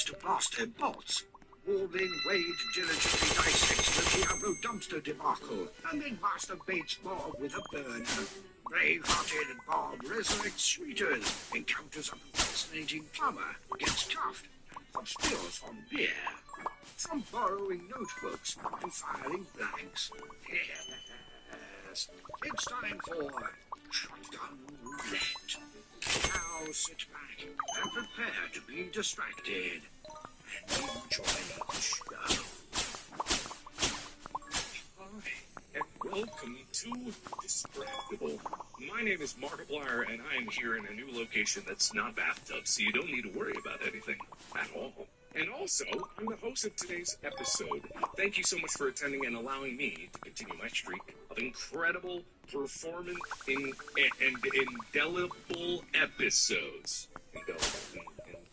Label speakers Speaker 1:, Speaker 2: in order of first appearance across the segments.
Speaker 1: to blast their bolts. Warbling Wade diligently dissects the Diablo dumpster debacle and then masturbates Bob with a burner. Brave-hearted Bob resurrects Sweeters, encounters a fascinating plumber, gets cuffed, and conspires on beer. From borrowing notebooks to filing blanks. Yes, it's time for Shotgun Roulette. Now sit back and prepare to be distracted. And enjoy the show.
Speaker 2: Hi, and welcome to Distractable. My name is Markiplier, and I am here in a new location that's not bathtub, so you don't need to worry about anything at all. And also, I'm the host of today's episode. Thank you so much for attending and allowing me to continue my streak of incredible performance and indelible episodes.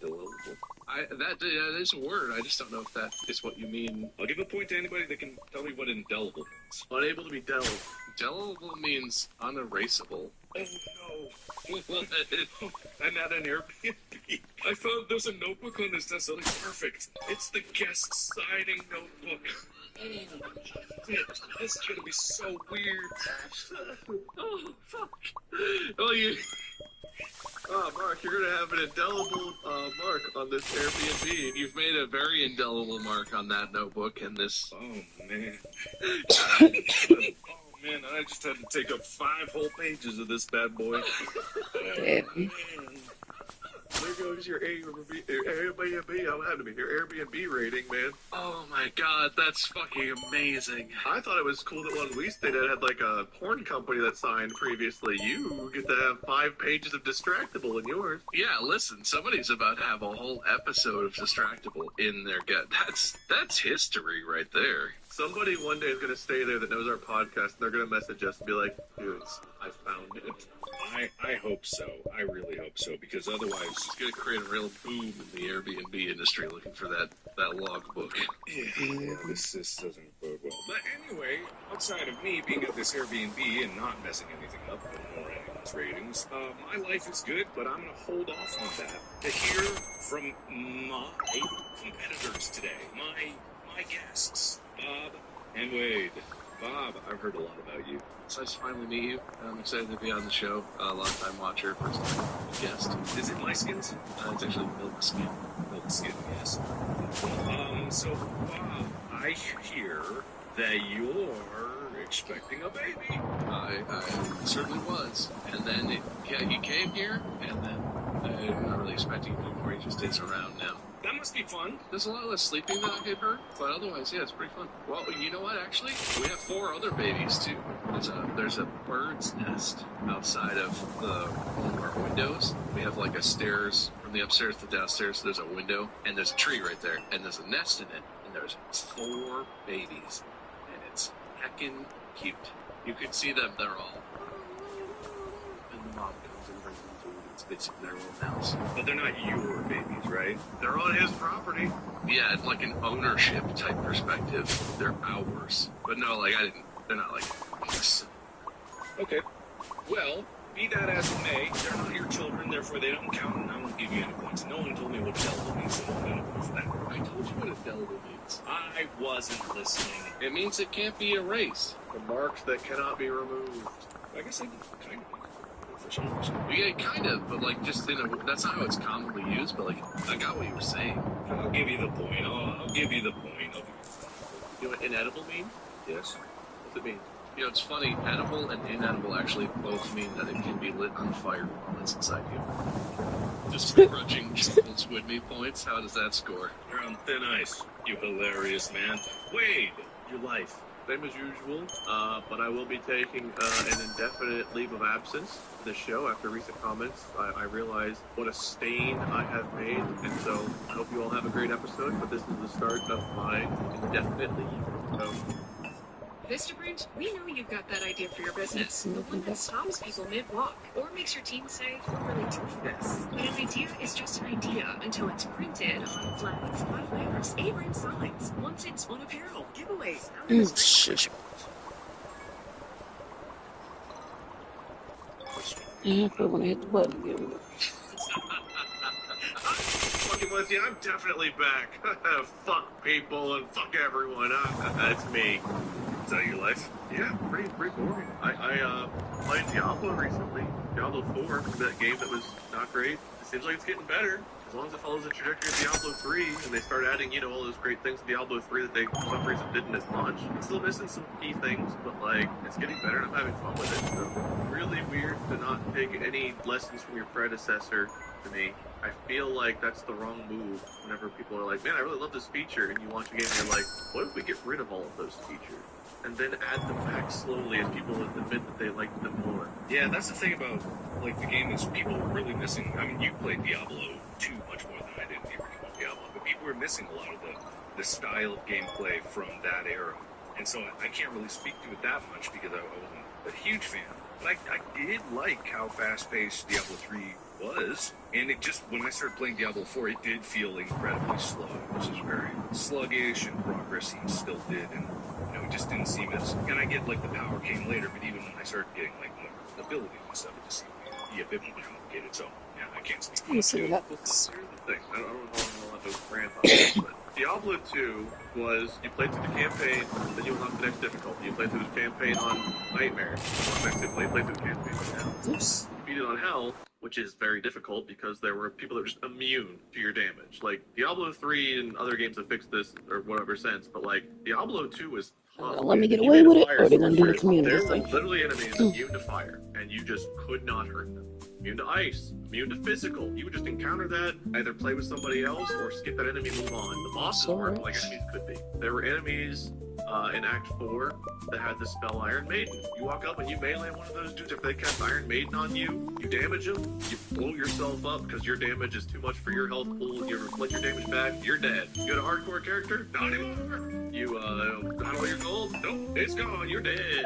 Speaker 2: Indelible.
Speaker 3: That is a word. I just don't know if that is what you mean.
Speaker 2: I'll give a point to anybody that can tell me what indelible means.
Speaker 3: Unable to be delved. Indelible means unerasable.
Speaker 2: Oh no. I'm at an Airbnb. I found there's a notebook on this desk that looks perfect. It's the guest signing notebook. This is gonna be so weird.
Speaker 3: Oh, fuck. Oh, Mark, you're going to have an indelible mark on this Airbnb. You've made a very indelible mark on that notebook and this...
Speaker 2: Oh, man. Oh, man, I just had to take up 5 whole pages of this bad boy.
Speaker 4: Damn.
Speaker 2: Man.
Speaker 3: There goes your Airbnb. I'm having to be your Airbnb rating, man. Oh my god, that's fucking amazing. I thought it was cool that one we stayed at had like a porn company that signed previously. You get to have 5 pages of Distractable in yours. Yeah, listen, somebody's about to have a whole episode of Distractable in their That's history right there. Somebody one day is going to stay there that knows our podcast, and they're going to message us and be like, dudes, I found it.
Speaker 2: I hope so. I really hope so, because otherwise
Speaker 3: it's going to create a real boom in the Airbnb industry looking for that logbook.
Speaker 2: Yeah, this doesn't bode well. But anyway, outside of me being at this Airbnb and not messing anything up or anyone's ratings, my life is good, but I'm going to hold off on that to hear from my competitors today, my guests, Bob and Wade. Bob, I've heard a lot about you.
Speaker 3: It's nice to finally meet you. I'm excited to be on the show. Long-time watcher, first-time guest.
Speaker 2: Is it my skins?
Speaker 3: It's actually Milk Skin.
Speaker 2: Milk Skin, yes. So, Bob, I hear that you're expecting a baby.
Speaker 3: I certainly was. And then, he came here, and then I'm not really expecting him anymore. He just is around now.
Speaker 2: That must be fun.
Speaker 3: There's a lot less sleeping than I had heard, but otherwise, yeah, it's pretty fun. Well, you know what, actually? We have 4 other babies, too. There's a bird's nest outside of one of our windows. We have, like, a stairs, from the upstairs to downstairs, there's a window, and there's a tree right there, and there's a nest in it, and there's 4 babies, and it's heckin' cute. You can see them, they're all... And the mom comes and brings them food. It's basically their little house.
Speaker 2: But they're not your babies, right?
Speaker 3: They're on his property. Yeah, like an ownership type perspective. They're ours. But no, they're not like us.
Speaker 2: Okay. Well, be that as it may, they're not your children, therefore they don't count, and I won't give you any points. No one told me what indelible means, so I don't get a point for that.
Speaker 3: I told you what indelible means.
Speaker 2: I wasn't listening.
Speaker 3: It means it can't be erased. The marks that cannot be removed.
Speaker 2: I guess I kind of. For some reason.
Speaker 3: Yeah, kind of, but just that's not how it's commonly used, but I got what you were saying.
Speaker 2: I'll give you the point. I'll give you the point.
Speaker 3: You know what inedible mean?
Speaker 2: Yes.
Speaker 3: What's it mean? You know, it's funny, edible and inedible actually both mean that it can be lit on fire while it's inside you. Just begrudging Charles Whitney points, how does that score?
Speaker 2: You're on thin ice, you hilarious man. Wade, your life.
Speaker 3: Same as usual, but I will be taking an indefinite leave of absence for the show after recent comments. I realize what a stain I have made, and so I hope you all have a great episode, but this is the start of my indefinite leave. So,
Speaker 5: Vistaprint, we know you've got that idea for your business. The one that stops people mid-walk, or makes your team say, we're really doing this. But an idea is just an idea until it's printed on flags, flyers, A-rim signs, once on apparel, giveaways.
Speaker 4: Shush. Yeah, I want to hit the button again.
Speaker 2: Fucking
Speaker 3: stream with you. I'm definitely back. Fuck people and fuck everyone. That's me. Is that your life? Yeah, pretty boring. I played Diablo recently. Diablo 4, that game that was not great. It seems like it's getting better. As long as it follows the trajectory of Diablo 3, and they start adding, you know, all those great things to Diablo 3 that they, for some reason, didn't as much. It's still missing some key things, but, like, it's getting better, and I'm having fun with it. So, really weird to not take any lessons from your predecessor, to me. I feel like that's the wrong move whenever people are like, man, I really love this feature, and you launch a game and you're like, what if we get rid of all of those features? And then add them back slowly as people admit that they like them more.
Speaker 2: Yeah, that's the thing about, like, the game is people were really missing. I mean, you played Diablo 2 much more than I did, the original Diablo, but people were missing a lot of the style of gameplay from that era. And so I can't really speak to it that much because I wasn't a huge fan. But I did like how fast-paced Diablo 3 was, and it just, when I started playing Diablo 4, it did feel incredibly slow. It was just very sluggish, and progress he still did, and, you know, it just didn't seem as, and I get, like, the power came later, but even when I started getting, like, more abilities and stuff, it just seemed to be a bit more complicated, so, yeah, I can't speak
Speaker 4: Let me see what that
Speaker 3: Well,
Speaker 4: looks.
Speaker 3: here's the thing, I don't know how long I'll let those rant on this, but Diablo 2 was, you played through the campaign, then you unlocked the next difficulty. You played through the campaign on Nightmare, you played through the campaign on Hell.
Speaker 4: Oops.
Speaker 3: You beat it on Hell, which is very difficult because there were people that were just immune to your damage. Like, Diablo 3 and other games have fixed this, or whatever sense, but, like, Diablo 2 was tough.
Speaker 4: Let me get
Speaker 3: You
Speaker 4: away
Speaker 3: made a
Speaker 4: with it,
Speaker 3: fire
Speaker 4: or they're gonna do the
Speaker 3: sorcerer.
Speaker 4: community
Speaker 3: There were
Speaker 4: thing.
Speaker 3: literally enemies immune to fire, and you just could not hurt them. Immune to ice, immune to physical. You would just encounter that, either play with somebody else, or skip that enemy and move on. The bosses weren't like enemies could be. There were enemies in Act 4 that had the spell Iron Maiden. You walk up and you melee one of those dudes, if they cast Iron Maiden on you, you damage them, you blow yourself up because your damage is too much for your health pool, you reflect your damage back, you're dead. You got a hardcore character? Not anymore. You got all your gold? Nope, it's gone, you're dead.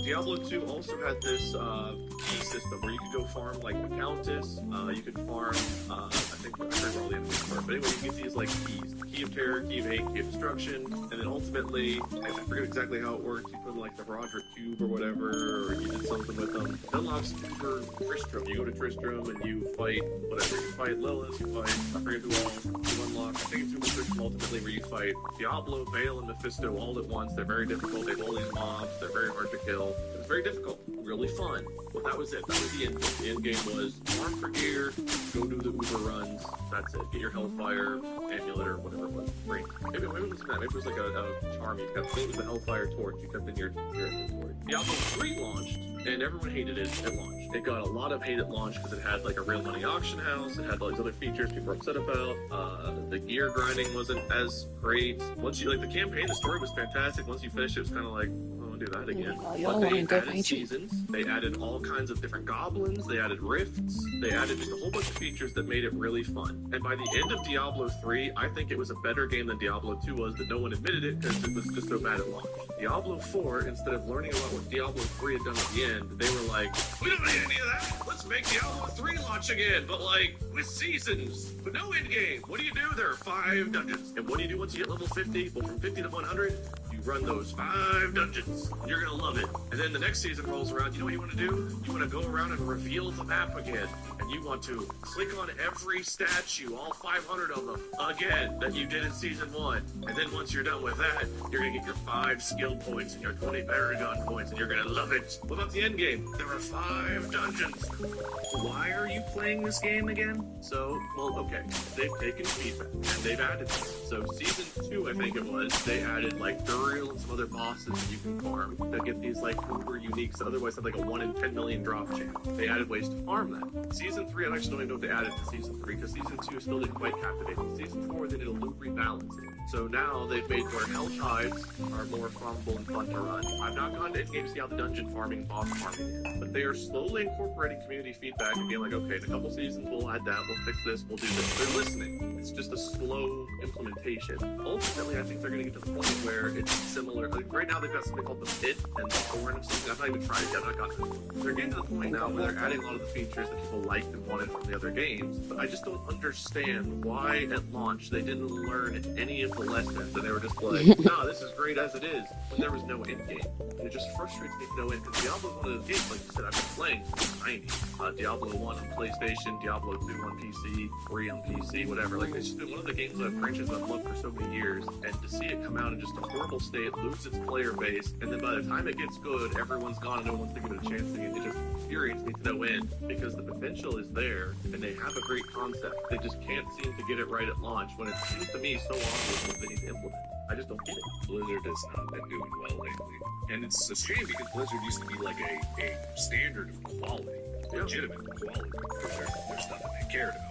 Speaker 3: Diablo 2 also had this key system where you could go farm like the Countess, you could farm, I think I remember all the enemies were, but anyway, you get these like keys. Key of Terror, Key of Hate, Key of Destruction, and then ultimately, I forget exactly how it worked, you put in like the Roderick Cube or whatever, or you did something with them. It unlocks for Tristram. You go to Tristram and you fight whatever. You fight Lilith, you fight, I forget who else. You unlock, I think it's Uber Tristram ultimately, where you fight Diablo, Baal, and Mephisto all at once. They're very difficult, they have all these mobs, they're very hard to kill. It's very difficult, really fun. Well, that was it. That was the end game. The end game was farm for gear, go do the Uber runs, that's it. Get your Hellfire amulet or whatever it was. Great. Maybe it wasn't that. Maybe it was like a charm you kept. It was the Hellfire torch you kept in your inventory. Diablo 3 launched, and everyone hated it at launch. It got a lot of hate at launch because it had like a real money auction house. It had all these other features people were upset about. The gear grinding wasn't as great. Once you, like, the campaign, the story was fantastic. Once you finish it, it was kind of like, do that again.
Speaker 4: Y'all
Speaker 3: But they
Speaker 4: ain't that,
Speaker 3: added
Speaker 4: ain't you?
Speaker 3: seasons, they added all kinds of different goblins, they added rifts, they added just a whole bunch of features that made it really fun. And by the end of Diablo 3, I think it was a better game than Diablo 2 was, but no one admitted it because it was just so bad at launch. Diablo 4, instead of learning about what Diablo 3 had done at the end, they were like, we don't need any of that, let's make Diablo 3 launch again, but like, with seasons, but no end game. What do you do? There are 5 dungeons. And what do you do once you get level 50? Well, from 50 to 100, you run those 5 dungeons. You're gonna love it. And then the next season rolls around, you know what you want to do? You want to go around and reveal the map again. And you want to click on every statue, all 500 of them, again, that you did in Season 1. And then once you're done with that, you're gonna get your 5 skill points and your 20 Paragon points, and you're gonna love it. What about the end game? There are 5 dungeons. Why are you playing this game again? So, well, okay, they've taken feedback, and they've added this. So Season 2, I think it was, they added, like, Duriel and some other bosses that you can farm that get these, like, uber uniques that otherwise have, like, a 1 in 10 million drop chance. They added ways to farm that. Season 3, I actually don't even know if they added to Season 3, because Season 2 still didn't quite captivate me. Season 4, they did a loot rebalancing. So now they've made where Hell Tides are more farmable and fun to run. I've not gone to in-game to see how the dungeon farming, boss farming is, but they are slowly incorporating community feedback and being like, okay, in a couple seasons we'll add that, we'll fix this, we'll do this. They're listening. It's just a slow implementation. Ultimately, I think they're going to get to the point where it's similar. Like, right now they've got something called the Pit and the Thorn of something. I've not even tried it yet. I've not gotten it. They're getting to the point now where they're adding a lot of the features that people liked and wanted from the other games, but I just don't understand why at launch they didn't learn any of get the lessons, and they were just like, nah, this is great as it is, but there was no end game. And it just frustrates me to no end, because Diablo's one of those games, like you said, I've been playing since the 90s. Diablo 1 on PlayStation, Diablo 2 on PC, 3 on PC, whatever. Like, it's just been one of the games that franchise I've loved for so many years, and to see it come out in just a horrible state, lose its player base, and then by the time it gets good, everyone's gone and no one's thinking of a chance again. It just infuriates me to no end, because the potential is there, and they have a great concept. They just can't seem to get it right at launch, when it seems to me so obvious what they need to implement. I just don't get it.
Speaker 2: Blizzard has not been doing well lately. And it's a shame because Blizzard used to be like a standard of quality, legitimate quality for their stuff that they cared about.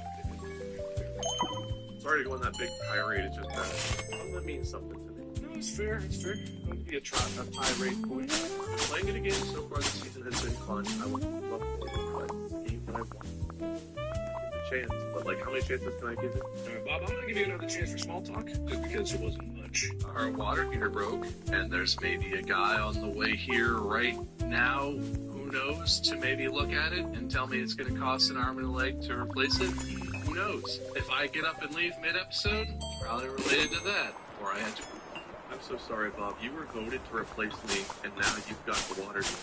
Speaker 3: Sorry to go on that big tirade, it's just that means something to me.
Speaker 2: No, it's fair, it's fair. Don't be a tirade boy.
Speaker 3: Playing it again so far this season has been fun. I would love to play it, but it's a game that I want. Chance, but like, how many chances can I give it?
Speaker 2: Bob, I'm gonna give you another chance for small talk, just because it wasn't much.
Speaker 6: Our water heater broke, and there's maybe a guy on the way here right now, who knows, to maybe look at it and tell me it's gonna cost an arm and a leg to replace it. Who knows? If I get up and leave mid-episode, it's probably related to that, or I had to...
Speaker 3: I'm so sorry, Bob. You were voted to replace me, and now you've got the water heater.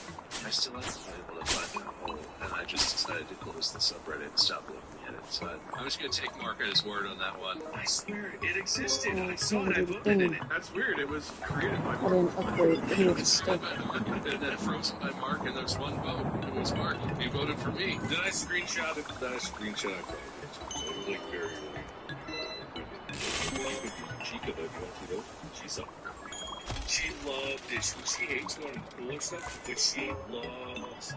Speaker 6: I still haven't been able to find that hole, and I just decided to close the subreddit and stop looking at it. So I'm just going to take Mark at his word on that one.
Speaker 2: I swear, it existed. I saw it. I voted in it.
Speaker 3: That's weird. It was created by
Speaker 4: I
Speaker 3: Mark.
Speaker 4: didn't upgrade any of the
Speaker 6: It's
Speaker 4: stuff.
Speaker 6: and then frozen by Mark, and there's one vote. It was Mark. You voted for me.
Speaker 2: Did I screenshot it? Did I screenshot it? It was like very Chica, though, she's up. She loved it. She hates one of the cooler stuff, but she loves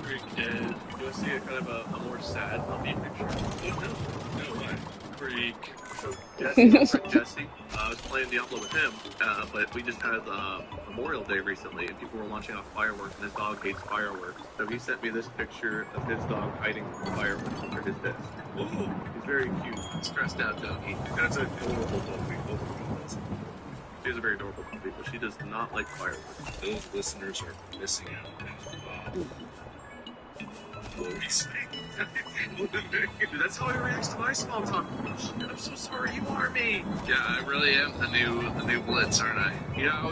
Speaker 3: Freak dead. You want to see a kind of a more sad, upbeat picture?
Speaker 2: No, why?
Speaker 3: Freak. So Jesse, my friend Jesse, I was playing Diablo with him, but we just had Memorial Day recently, and people were launching off fireworks, and his dog hates fireworks. So he sent me this picture of his dog hiding from the fireworks under his desk.
Speaker 2: Whoa,
Speaker 3: He's very cute.
Speaker 6: Stressed out doggy.
Speaker 2: that's a adorable puppy.
Speaker 3: She's a very adorable puppy, but she does not like fireworks.
Speaker 2: Those listeners are missing out. What were you saying?
Speaker 3: Dude, that's how he reacts to my small talk. I'm so sorry, you are me.
Speaker 6: Yeah, I really am the new Blitz, aren't I? You know, I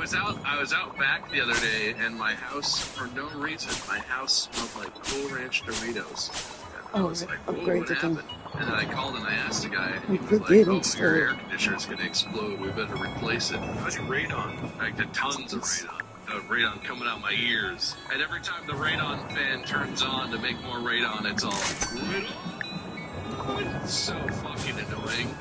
Speaker 6: was out back the other day, and my house, for no reason, my house smelled like Cool Ranch Doritos. And I was like, whoa, what
Speaker 4: upgraded them.
Speaker 6: happened? And then I called and I asked the guy, and he was
Speaker 4: You're
Speaker 6: like,
Speaker 4: good
Speaker 6: oh,
Speaker 4: and
Speaker 6: your air
Speaker 4: slow.
Speaker 6: conditioner's gonna explode, we better replace it.
Speaker 2: How's your radon?
Speaker 6: I did tons of radon. Radon coming out my ears. And every time the radon fan turns on to make more radon, it's all radon. It's so fucking annoying.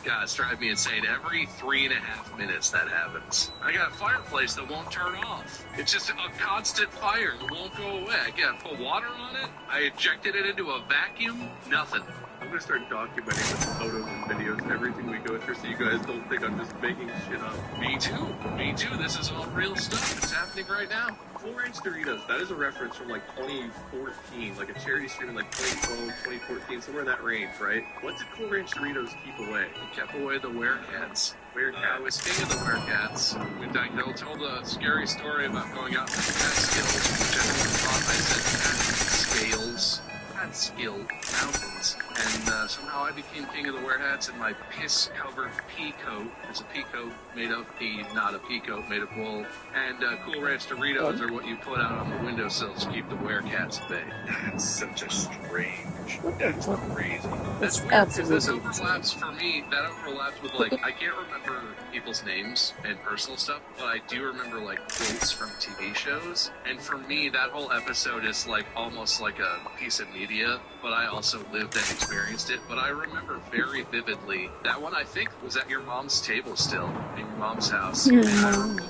Speaker 6: God, it's driving me insane. Every 3.5 minutes that happens. I got a fireplace that won't turn off. It's just a constant fire. It won't go away. I gotta put water on it. I injected it into a vacuum. Nothing.
Speaker 3: I'm gonna start documenting with photos and videos and everything we go through, so you guys don't think I'm just making shit up.
Speaker 6: Me too. Me too. This is all real stuff. It's happening right now.
Speaker 3: Cool Ranch Doritos, that is a reference from like 2014, like a charity stream in like 2012, 2014, somewhere in that range, right? What did Cool Ranch Doritos keep away?
Speaker 6: It kept away the werecats.
Speaker 3: Werecats.
Speaker 6: I was king of the werecats. I told a scary story about going out to Catskills, which everyone thought I said Catskills. Catskill Mountains. And somehow I became king of the werecats in my piss-covered pea coat. It's a pea coat made of pea, not a pea coat made of wool. And Cool Ranch Doritos are what you put out on the windowsills to keep the werecats at bay.
Speaker 2: That's such a strange. That's crazy.
Speaker 6: That's weird, because this overlaps for me, that overlaps with, like, I can't remember people's names and personal stuff, but I do remember, like, quotes from TV shows, and for me, that whole episode is, like, almost like a piece of media, but I also lived and experienced it, but I remember very vividly, that one, I think, was at your mom's table still, in your mom's house,
Speaker 4: Your
Speaker 6: and I
Speaker 4: mom.
Speaker 6: remember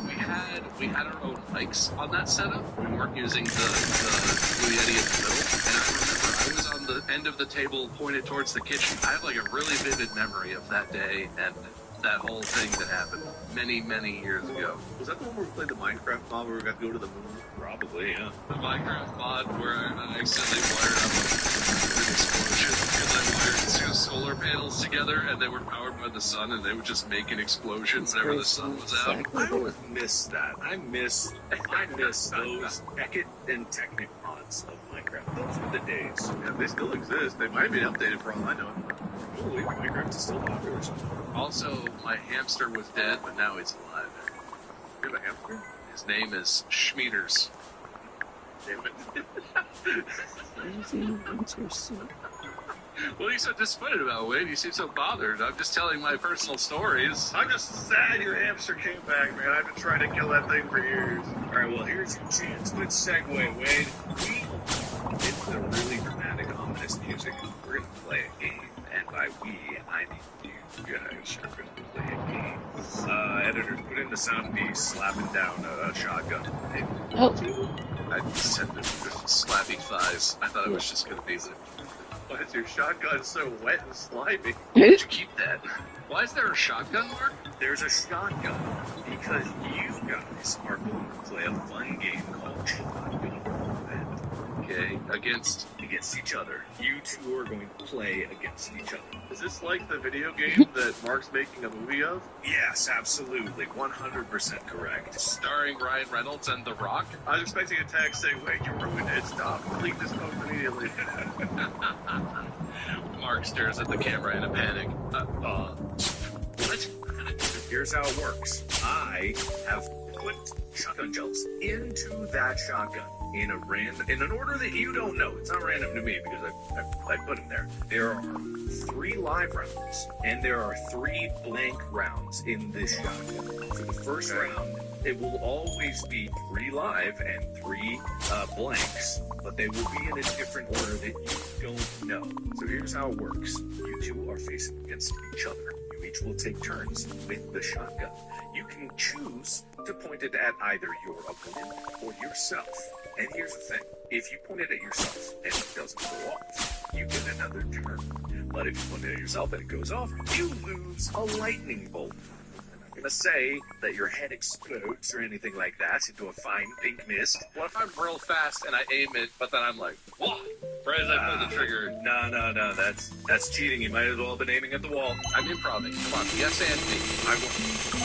Speaker 6: we had our own mics on that setup, we weren't using the Blue Yeti in the middle, and I remember I was on the end of the table pointed towards the kitchen. I have like a really vivid memory of that day and that whole thing that happened many, many years ago.
Speaker 3: Was that the one where we played the Minecraft mod where we got to go to the moon?
Speaker 2: Probably, yeah.
Speaker 6: The Minecraft mod where I accidentally wired up an explosion because I wired two solar solar panels together, and they were powered by the sun, and they would just make an explosion whenever the sun was out.
Speaker 2: I always miss that. I miss those Beckett and Technic mods of Minecraft. Those were the days.
Speaker 3: Yeah, they still exist. They might be updated for all I know.
Speaker 2: Holy, Minecraft is still popular.
Speaker 6: Also, my hamster was dead, but now he's alive.
Speaker 3: You have a hamster?
Speaker 6: His name is Schmieders.
Speaker 3: Damn it.
Speaker 6: What are you so disappointed about, Wade? You seem so bothered. I'm just telling my personal stories.
Speaker 3: I'm just sad your hamster came back, man. I've been trying to kill that thing for years.
Speaker 2: Alright, well, here's your chance. Good segue, Wade. We hit the really dramatic, ominous music. We're going to play a game. And by we, I mean you guys are going to play a game. Editors, put in the sound of me slapping down a shotgun.
Speaker 6: I said the slappy thighs. I thought it was just going to be the...
Speaker 3: Why is your shotgun so wet and slimy?
Speaker 6: Where'd you keep that? Why is there a shotgun, Mark?
Speaker 2: There's a shotgun because you guys are going to play a fun game called Shotgun.
Speaker 6: Okay, against
Speaker 2: Each other. You two are going to play against each other.
Speaker 3: Is this like the video game that Mark's making a movie of?
Speaker 2: Yes, absolutely. 100% correct.
Speaker 6: starring Ryan Reynolds and The Rock.
Speaker 3: I was expecting a text saying, wait, you ruined it. Stop. Delete this post immediately.
Speaker 6: Mark stares at the camera in a panic.
Speaker 2: What? Here's how it works. I have put shotgun shells into that shotgun in an order that you don't know. It's not random to me because I put them there. There are 3 live rounds and there are 3 blank rounds in this shotgun. For the first round, it will always be 3 live and 3 blanks, but they will be in a different order that you don't know. So here's how it works. You two are facing against each other. You each will take turns with the shotgun. You can choose to point it at either your opponent or yourself. And here's the thing. If you point it at yourself and it doesn't go off, you get another turn. But if you point it at yourself and it goes off, you lose a lightning bolt. I'm not going to say that your head explodes or anything like that into a fine pink mist.
Speaker 6: What if I'm real fast and I aim it, but then I'm like, whoa, right as I pull the trigger?
Speaker 2: No, that's cheating. You might as well have been aiming at the wall.
Speaker 6: I'm improving. Come on, yes and me.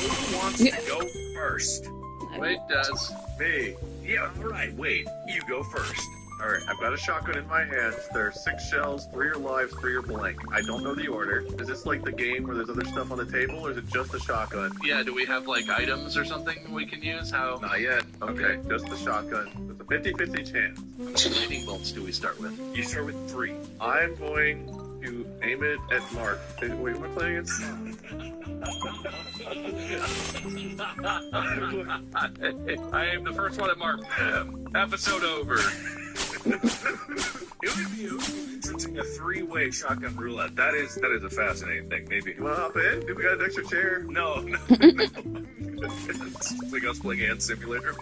Speaker 2: Who wants to go first?
Speaker 6: Wade does.
Speaker 3: Me.
Speaker 2: Yeah, all right, wait. You go first.
Speaker 3: Alright, I've got a shotgun in my hands. There are 6 shells, 3 are live, 3 are blank. I don't know the order. Is this like the game where there's other stuff on the table, or is it just the shotgun?
Speaker 6: Yeah, do we have, like, items or something we can use? How
Speaker 3: Not yet. Okay, just the shotgun. It's a 50-50 chance.
Speaker 6: many lightning bolts do we start with?
Speaker 2: You start with 3.
Speaker 3: I'm going to aim it at Mark. Wait, am I playing against?
Speaker 6: I am the first one at Mark. Episode over.
Speaker 2: It would be interesting a 3-way shotgun roulette. That is a fascinating thing. Maybe.
Speaker 3: You want to hop in? Do we got an extra chair?
Speaker 2: No. It's like us playing Ant Simulator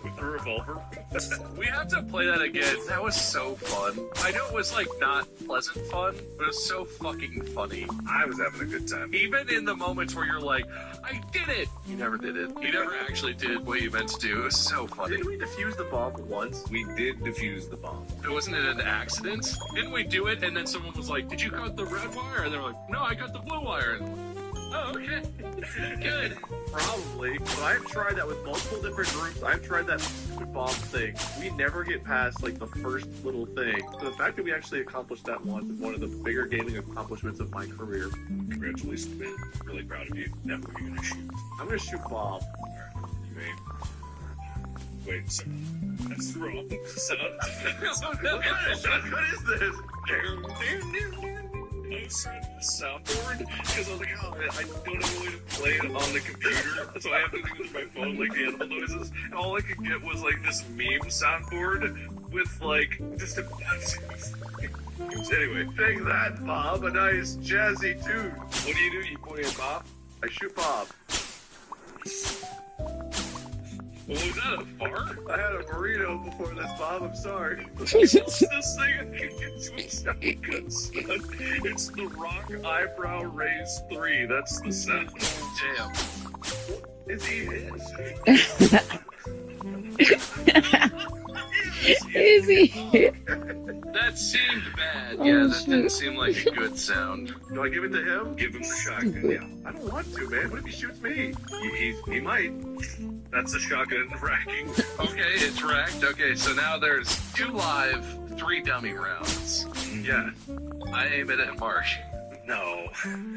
Speaker 2: with the revolver.
Speaker 6: We have to play that again. That was so fun. I know it was, like, not pleasant fun, but it was so fucking funny.
Speaker 2: I was having a good time.
Speaker 6: Even in the moments where you're like, I did it! You never did it. You never actually did what you meant to do. It was so funny.
Speaker 3: Didn't we defuse the bomb once?
Speaker 2: We did defuse the bomb.
Speaker 6: Wasn't it an accident? Didn't we do it and then someone was like, did you cut the red wire? And they're like, no, I cut the blue wire. And, oh, okay. Good.
Speaker 3: Probably, but I've tried that with multiple different groups. I've tried that stupid bomb thing. We never get past, like, the first little thing. So the fact that we actually accomplished that once is one of the bigger gaming accomplishments of my career.
Speaker 2: Congratulations, man. Really proud of you. Now who are you gonna shoot?
Speaker 3: I'm gonna shoot Bob.
Speaker 2: You aim. Wait, so that's wrong. So,
Speaker 3: What kind of shotgun is this?
Speaker 2: soundboard because I was like, oh, I don't have a way to play it on the computer, so I have to do it with my phone, like the animal noises. And all I could get was like this meme soundboard with like just a. Anyway,
Speaker 3: Take that, Bob. A nice jazzy tune.
Speaker 2: what do? You point at Bob?
Speaker 3: I shoot Bob.
Speaker 2: Well, was that a fart?
Speaker 3: I had a burrito before this, Bob. I'm sorry.
Speaker 2: What's this thing I can get to a shotgun, son? It's the Rock Eyebrow Raise 3. That's the sound.
Speaker 6: Damn.
Speaker 3: Is he his?
Speaker 4: Is he?
Speaker 6: That seemed bad.
Speaker 4: Oh,
Speaker 6: Yeah, that
Speaker 4: shit.
Speaker 6: didn't seem like a good sound.
Speaker 3: Do I give it to him?
Speaker 2: Give him the shotgun. Yeah,
Speaker 3: I don't want to, man. What if he shoots me?
Speaker 2: he might. That's a shotgun racking.
Speaker 6: Okay, it's racked. Okay, so now there's 2 live, 3 dummy rounds.
Speaker 3: Yeah.
Speaker 6: I aim it at Mark.
Speaker 2: No.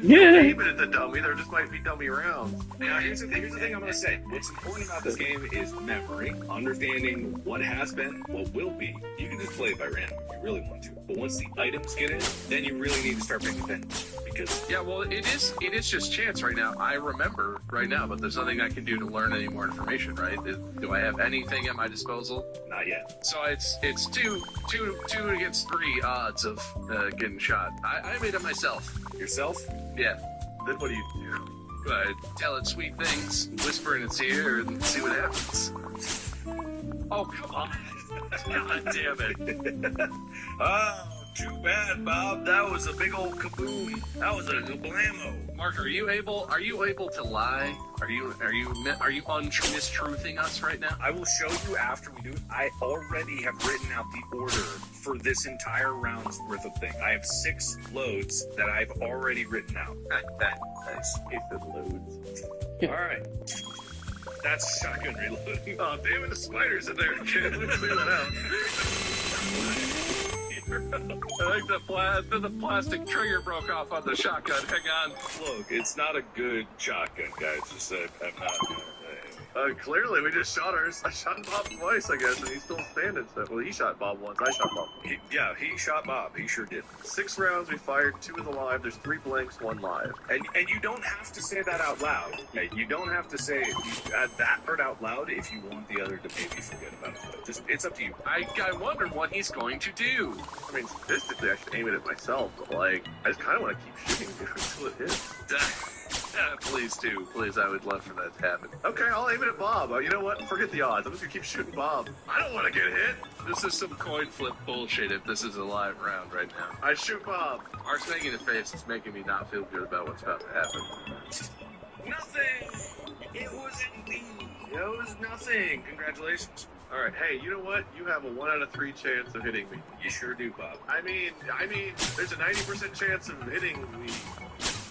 Speaker 4: Yeah.
Speaker 3: Aim it at the dummy. There just might be dummy rounds.
Speaker 2: Now, here's the thing I'm going to say. What's important about this game is memory, understanding what has been, what will be. You can just play it by random if you really want to. But once the items get in, then you really need to start paying attention. Because
Speaker 6: Yeah, well, it is just chance right now. I remember right now, but there's nothing I can do to learn any more information, right? Do I have anything at my disposal?
Speaker 2: not yet.
Speaker 6: So it's 2 against 3 odds of getting shot. I made it myself.
Speaker 2: Yourself?
Speaker 6: Yeah.
Speaker 3: Then what do you do?
Speaker 6: I tell it sweet things, whisper in its ear, and see what happens. Oh, come on. God damn it.
Speaker 2: Oh, too bad, Bob. That was a big old kaboom. That was a blammo.
Speaker 6: Mark, are you able to lie? Are you mistruthing us right now?
Speaker 2: I will show you after we do it. I already have written out the order for this entire round's worth of thing. I have 6 loads that I've already written out.
Speaker 6: Nice.
Speaker 2: If it loads. All right. That's shotgun reloading.
Speaker 3: Oh, damn it, the spider's in there. Can't let me clear that out.
Speaker 6: I think the plastic trigger broke off on the shotgun. Hang on.
Speaker 2: Look, it's not a good shotgun, guys. Just I'm not.
Speaker 3: Clearly, we just shot ours. I shot Bob twice, I guess, and he's still standing. So, well, he shot Bob once. I shot Bob.
Speaker 2: He shot Bob. He sure did.
Speaker 3: 6 rounds, we fired 2 of the live. There's 3 blanks, 1 live.
Speaker 2: And you don't have to say that out loud. Yeah, you don't have to say that part out loud if you want the other to maybe forget about it. Just it's up to you.
Speaker 6: I wonder what he's going to do.
Speaker 3: I mean, statistically, I should aim it at myself, but, like, I just kind of want to keep shooting until it hits.
Speaker 6: Please do. Please, I would love for that to happen.
Speaker 3: Okay, I'll aim it at Bob. You know what? Forget the odds. I'm just going to keep shooting Bob. I don't want to get hit.
Speaker 6: This is some coin flip bullshit if this is a live round right now.
Speaker 3: I shoot Bob.
Speaker 6: Mark's making a face that's making me not feel good about what's about to happen.
Speaker 2: Nothing. It was indeed. It was nothing. Congratulations.
Speaker 3: All right, hey, you know what? You have a 1 out of 3 chance of hitting me.
Speaker 2: You sure do, Bob.
Speaker 3: I mean, there's a 90% chance of hitting me.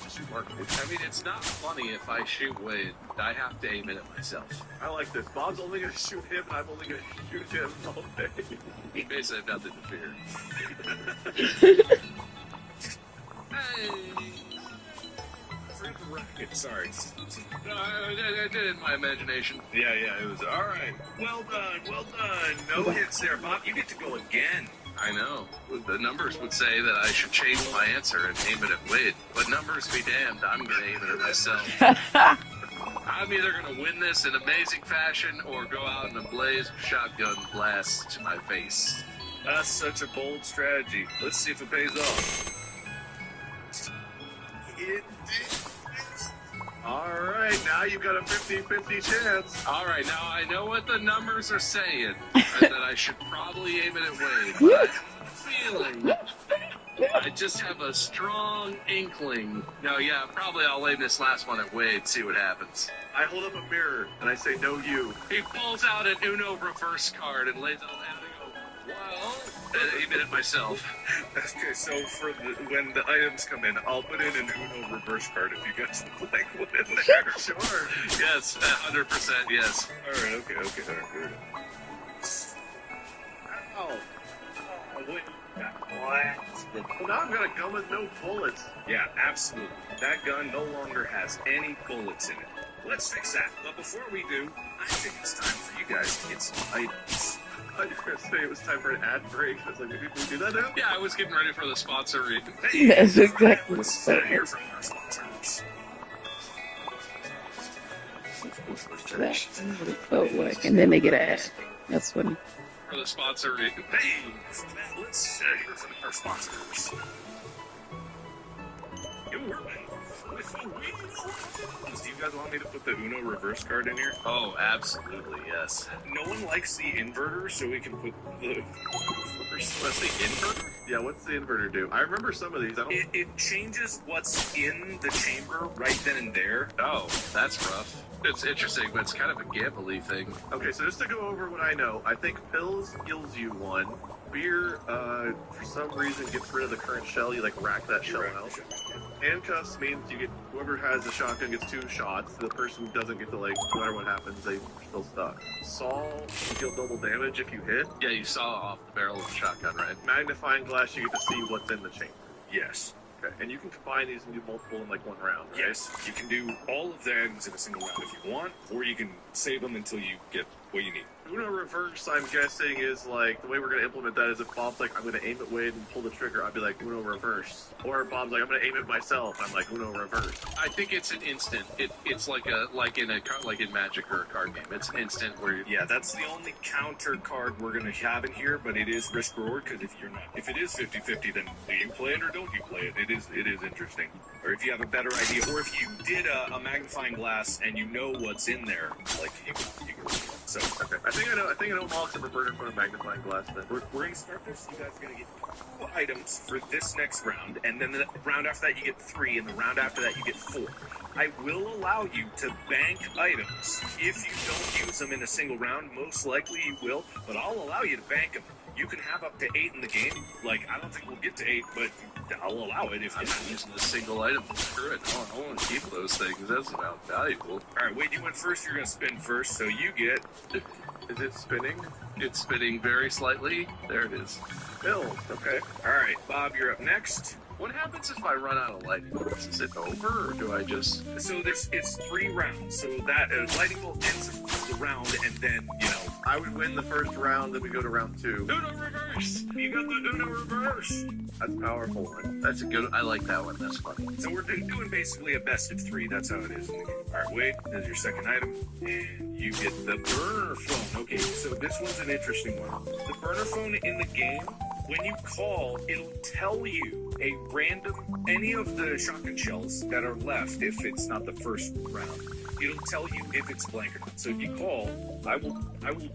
Speaker 3: Shoot Mark.
Speaker 6: I mean, it's not funny if I shoot Wade. I have to aim it at myself.
Speaker 3: I like this. Bob's only going to shoot him, and I'm only going to shoot him all day.
Speaker 6: He basically have nothing to fear. Hey.
Speaker 2: Sorry.
Speaker 6: No, I did it in my imagination.
Speaker 2: Yeah, it was all right. Well done. No hits there, Bob. You get to go again.
Speaker 6: I know. The numbers would say that I should change my answer and aim it at Wade. But numbers be damned, I'm going to aim it at myself. I'm either going to win this in amazing fashion or go out in a blaze of shotgun blasts to my face.
Speaker 2: That's such a bold strategy. Let's see if it pays off. It did.
Speaker 3: All right, now you've got a 50-50 chance.
Speaker 6: All right, now I know what the numbers are saying, and that I should probably aim it at Wade. But I have a feeling, I just have a strong inkling. No, yeah, probably I'll aim this last one at Wade, see what happens.
Speaker 3: I hold up a mirror, and I say, no, you.
Speaker 6: He pulls out an Uno reverse card and lays it on the hand and I go, well, aim it at myself.
Speaker 2: Okay, so when the items come in, I'll put in an Uno reverse card if you guys would like one in there.
Speaker 3: Sure.
Speaker 6: Yes, 100%, yes.
Speaker 2: All right, okay, all right.
Speaker 3: Ow.
Speaker 2: What?
Speaker 3: Well, now I've got a gun with no bullets.
Speaker 2: Yeah, absolutely. That gun no longer has any bullets in it. Let's fix that. But before we do, I think it's time for you guys to get some items.
Speaker 3: I was going to say it was time for an ad break. I was like, maybe we do that now?
Speaker 6: Yeah, I was getting ready for the sponsor read.
Speaker 2: Hey,
Speaker 4: That's exactly
Speaker 2: let's
Speaker 4: what
Speaker 2: hear from our sponsors.
Speaker 4: That's what it felt like. And then they get an ad. That's funny.
Speaker 6: For the sponsor read.
Speaker 2: Hey, from that, let's hear from our sponsors. Do you guys want me to put the Uno reverse card in here?
Speaker 6: Oh, absolutely, yes.
Speaker 2: No one likes the inverter, so we can put the reverse.
Speaker 6: What's the inverter?
Speaker 3: Yeah, what's the inverter do? I remember some of these. I don't...
Speaker 2: It changes what's in the chamber right then and there.
Speaker 6: Oh, that's rough. It's interesting, but it's kind of a gambly thing.
Speaker 3: Okay, so just to go over what I know, I think pills heals you 1. Beer, for some reason, gets rid of the current shell. You, like, rack that shell out. Handcuffs means you get, whoever has the shotgun gets 2 shots. The person doesn't get to, like, no matter what happens, they still stuck. Saw, you deal double damage if you hit.
Speaker 6: Yeah, you saw off the barrel of the shotgun, right?
Speaker 3: Magnifying glass, you get to see what's in the chamber.
Speaker 2: Yes.
Speaker 3: Okay, and you can combine these and do multiple in, like, 1 round, right?
Speaker 2: Yes. You can do all of the items in a single round if you want, or you can save them until you get what you need.
Speaker 3: Uno reverse, I'm guessing, is like, the way we're going to implement that is if Bob's like, I'm going to aim it Wade and pull the trigger, I'd be like, Uno reverse. Or Bob's like, I'm going to aim it myself, I'm like, Uno reverse.
Speaker 6: I think it's an instant. It's like in Magic or a card game. It's an instant where
Speaker 2: Yeah, that's the only counter card we're going to have in here, but it is risk reward, because if it is 50-50, then do you play it or don't you play it? It is interesting. Or if you have a better idea, or if you did a magnifying glass and you know what's in there, like you can so
Speaker 3: Okay, I think I know them all except for burner for a magnifying glass then.
Speaker 2: we're going to start this. You guys are going to get 2 items for this next round, and then the round after that you get 3, and the round after that you get 4. I will allow you to bank items. If you don't use them in a single round, most likely you will, but I'll allow you to bank them. You can have up to 8 in the game. Like, I don't think we'll get to 8, but I'll allow it if
Speaker 6: I'm not using a single item. Screw it. I want to keep those things. That's about valuable.
Speaker 2: Alright, Wade, you went first. You're going to spin first, so you get...
Speaker 3: Is it spinning?
Speaker 6: It's spinning very slightly. There it is.
Speaker 3: Pills, okay.
Speaker 2: Alright, Bob, you're up next.
Speaker 6: What happens if I run out of lightning bolts? Is it over, or do I just...
Speaker 2: So it's 3 rounds. So that lightning bolt ends the round, and then, you know...
Speaker 3: I would win the first round, then we go to round 2.
Speaker 2: Uno reverse! You got the Uno reverse!
Speaker 3: That's a powerful one.
Speaker 6: That's a good... I like that one. That's funny.
Speaker 2: So we're doing basically a best of 3. That's how it is in the game. Alright, Wade, there's your second item. And you get the burner phone. Okay, so this one's an interesting one. The burner phone in the game, when you call, it'll tell you a random, any of the shotgun shells that are left, if it's not the first round, it'll tell you if it's blank or not. So if you call, I will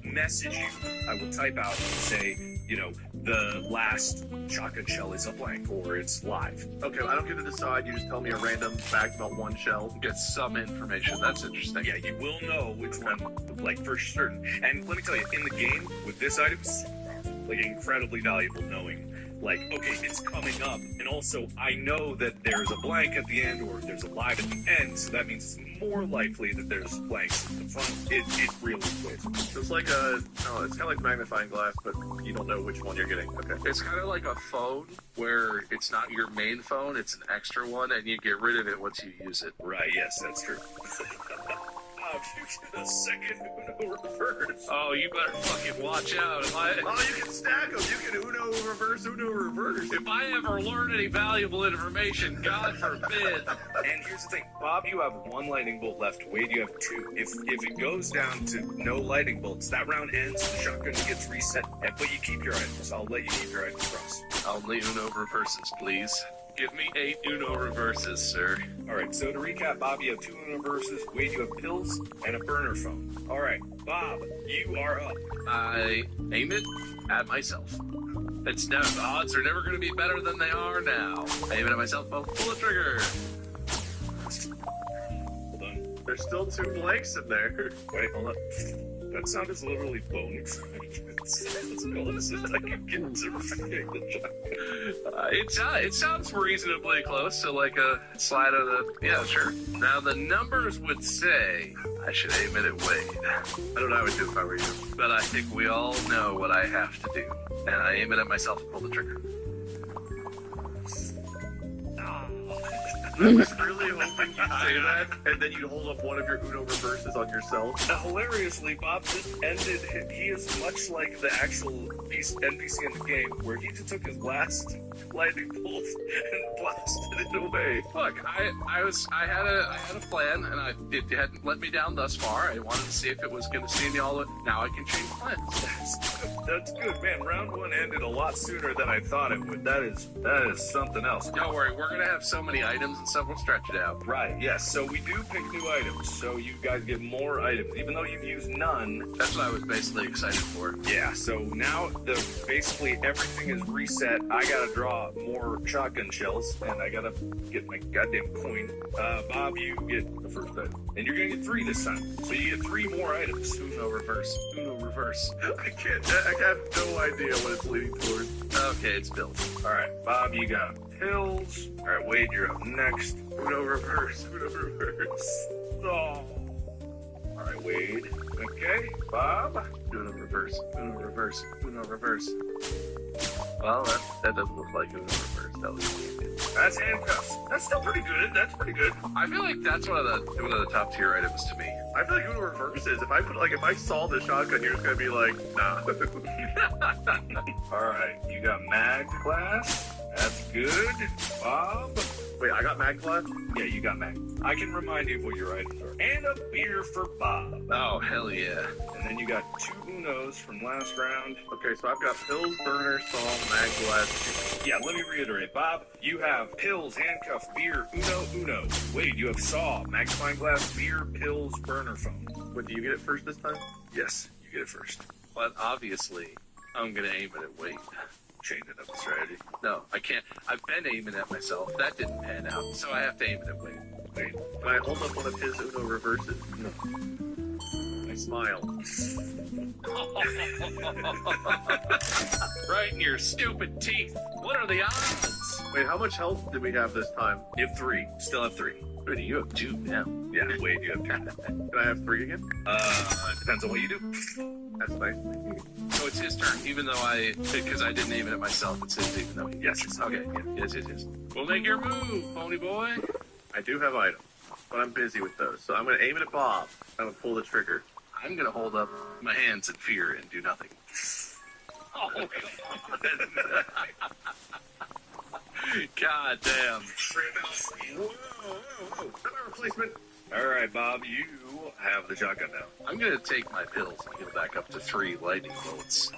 Speaker 2: message you, I will type out and say, you know, the last shotgun shell is a blank or it's live.
Speaker 3: Okay, I don't get to decide, you just tell me a random fact about one shell.
Speaker 6: Get some information. That's interesting.
Speaker 2: Yeah, you will know which one, like, for certain. And let me tell you, in the game, with this item, like, incredibly valuable knowing, like, okay, it's coming up, and also I know that there's a blank at the end or there's a live at the end, so that means it's more likely that there's blanks at the front. It really is.
Speaker 3: So it's like it's kind of like magnifying glass, but you don't know which one you're getting. Okay.
Speaker 6: It's kind of like a phone where it's not your main phone, it's an extra one, and you get rid of it once you use it.
Speaker 2: Right, yes, that's true. You get a second Uno reverse.
Speaker 6: Oh, you better fucking watch out.
Speaker 3: You can stack them. You can Uno reverse, Uno reverse.
Speaker 6: If I ever learn any valuable information, God forbid.
Speaker 2: And here's the thing, Bob, you have 1 lightning bolt left. Wade, you have 2. If it goes down to no lightning bolts, that round ends, the shotgun gets reset, but you keep your items. I'll let you keep your items, Ross.
Speaker 6: Only Uno reverses, please. Give me 8 Uno reverses, sir.
Speaker 2: Alright, so to recap, Bob, you have 2 Uno reverses, Wade, you have pills, and a burner phone. Alright, Bob, you are up.
Speaker 6: I aim it at myself. It's never, the odds are never going to be better than they are now. I aim it at myself, I'll pull the trigger.
Speaker 2: Hold on.
Speaker 3: There's still 2 blanks in there.
Speaker 2: Wait, hold on. That sound is literally bone fragments. As close as I can get to firing the shotgun.
Speaker 6: It sounds reasonably close to like a slide of the... Yeah, sure. Now, the numbers would say I should aim it at Wade.
Speaker 3: I don't know how I would do if I were you.
Speaker 6: But I think we all know what I have to do. And I aim it at myself and pull the trigger.
Speaker 3: I was really hoping you'd say that, and then you'd hold up one of your Uno reverses on yourself.
Speaker 2: Hilariously, Bob just ended. He is much like the actual NPC in the game, where he just took his last
Speaker 3: lightning bolts and blasted it away.
Speaker 6: Look, I had a plan, and it hadn't let me down thus far. I wanted to see if it was going to see me all the way. Now I can change plans.
Speaker 2: That's good, man. Round one ended a lot sooner than I thought it would. That is something else.
Speaker 6: Don't worry, we're going to have so many items and stuff. We'll stretch it out.
Speaker 2: Right, yes. So we do pick new items. So you guys get more items, even though you've used none.
Speaker 6: That's what I was basically excited for.
Speaker 2: Yeah. So now basically everything is reset. I gotta draw more shotgun shells, and I gotta get my goddamn coin. Bob, you get the first item, and you're gonna get 3 this time. So you get 3 more items.
Speaker 6: Uno reverse. Uno reverse.
Speaker 3: I have no idea what it's leading toward.
Speaker 6: Okay, it's built.
Speaker 2: All right, Bob, you got pills. All right, Wade, you're up next.
Speaker 3: Uno reverse. Uno reverse.
Speaker 2: Oh. All right, Wade. Okay, Bob.
Speaker 6: Uno reverse. Uno reverse. Uno reverse. Well, that doesn't look like Uno reverse. That looks like it.
Speaker 2: That's handcuffs. That's still pretty good. That's pretty good.
Speaker 6: I feel like that's one of the top tier items to me.
Speaker 3: I feel like Uno reverse is if I saw the shotgun here, it's gonna be like, nah.
Speaker 2: All right, you got mag glass. That's good. Bob.
Speaker 3: Wait, I got mag glass?
Speaker 2: Yeah, you got mag. I can remind you of what your items are. And a beer for Bob.
Speaker 6: Oh, hell yeah.
Speaker 2: And then you got 2 Unos from last round.
Speaker 3: Okay, so I've got pills, burner, saw, mag glass.
Speaker 2: Yeah, let me reiterate. Bob, you have pills, handcuff, beer, Uno. Wade, you have saw, magnifying glass, beer, pills, burner phone.
Speaker 3: Wait, do you get it first this time?
Speaker 2: Yes, you get it first.
Speaker 6: But obviously, I'm gonna aim it at Wade.
Speaker 2: Changing up the strategy.
Speaker 6: No, I can't. I've been aiming at myself. That didn't pan out, so I have to aim it at Wade.
Speaker 3: Wait, can I hold up one of his Uno reverses? No. I smile.
Speaker 6: Right in your stupid teeth. What are the odds?
Speaker 3: Wait, how much health did we have this time?
Speaker 2: You have 3. Still have 3.
Speaker 6: Rudy, you have 2 now.
Speaker 2: Yeah, Wade, you have 2.
Speaker 3: Can I have 3 again?
Speaker 2: Depends on what you do.
Speaker 3: That's nice.
Speaker 6: So it's his turn, even though because I didn't aim it at myself, it's his even though he...
Speaker 2: Yes.
Speaker 6: Okay, yeah, yes. We'll make your move, pony boy.
Speaker 3: I do have items, but I'm busy with those. So I'm going to aim it at Bob. I'm going to pull the trigger.
Speaker 6: I'm going to hold up my hands in fear and do nothing. Oh, God. God damn.
Speaker 3: Whoa. Another replacement.
Speaker 2: All right, Bob, you have the shotgun now.
Speaker 6: I'm going to take my pills and get it back up to 3 lightning bolts.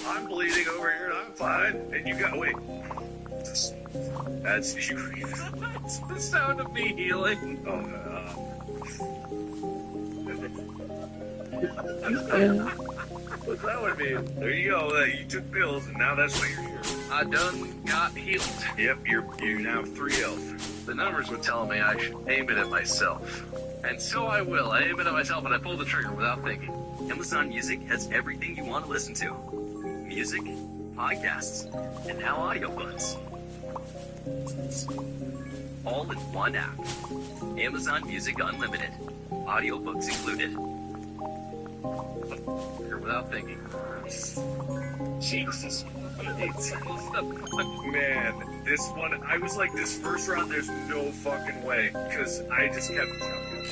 Speaker 3: I'm bleeding over here and I'm fine.
Speaker 2: And you got, wait. That's you.
Speaker 6: That's the sound of me healing.
Speaker 3: What's that one mean?
Speaker 2: There you go. You took pills, and now that's why you're here.
Speaker 6: I done got healed.
Speaker 2: Yep, you now have 3 health.
Speaker 6: The numbers were telling me I should aim it at myself. And so I will. I aim it at myself and I pull the trigger without thinking.
Speaker 7: Amazon Music has everything you want to listen to. Music, podcasts, and now audiobooks. All in one app. Amazon Music Unlimited. Audiobooks included.
Speaker 6: Trigger without thinking.
Speaker 2: Jesus. Man, this one, I was like, this first round, there's no fucking way. Because I just kept jumping.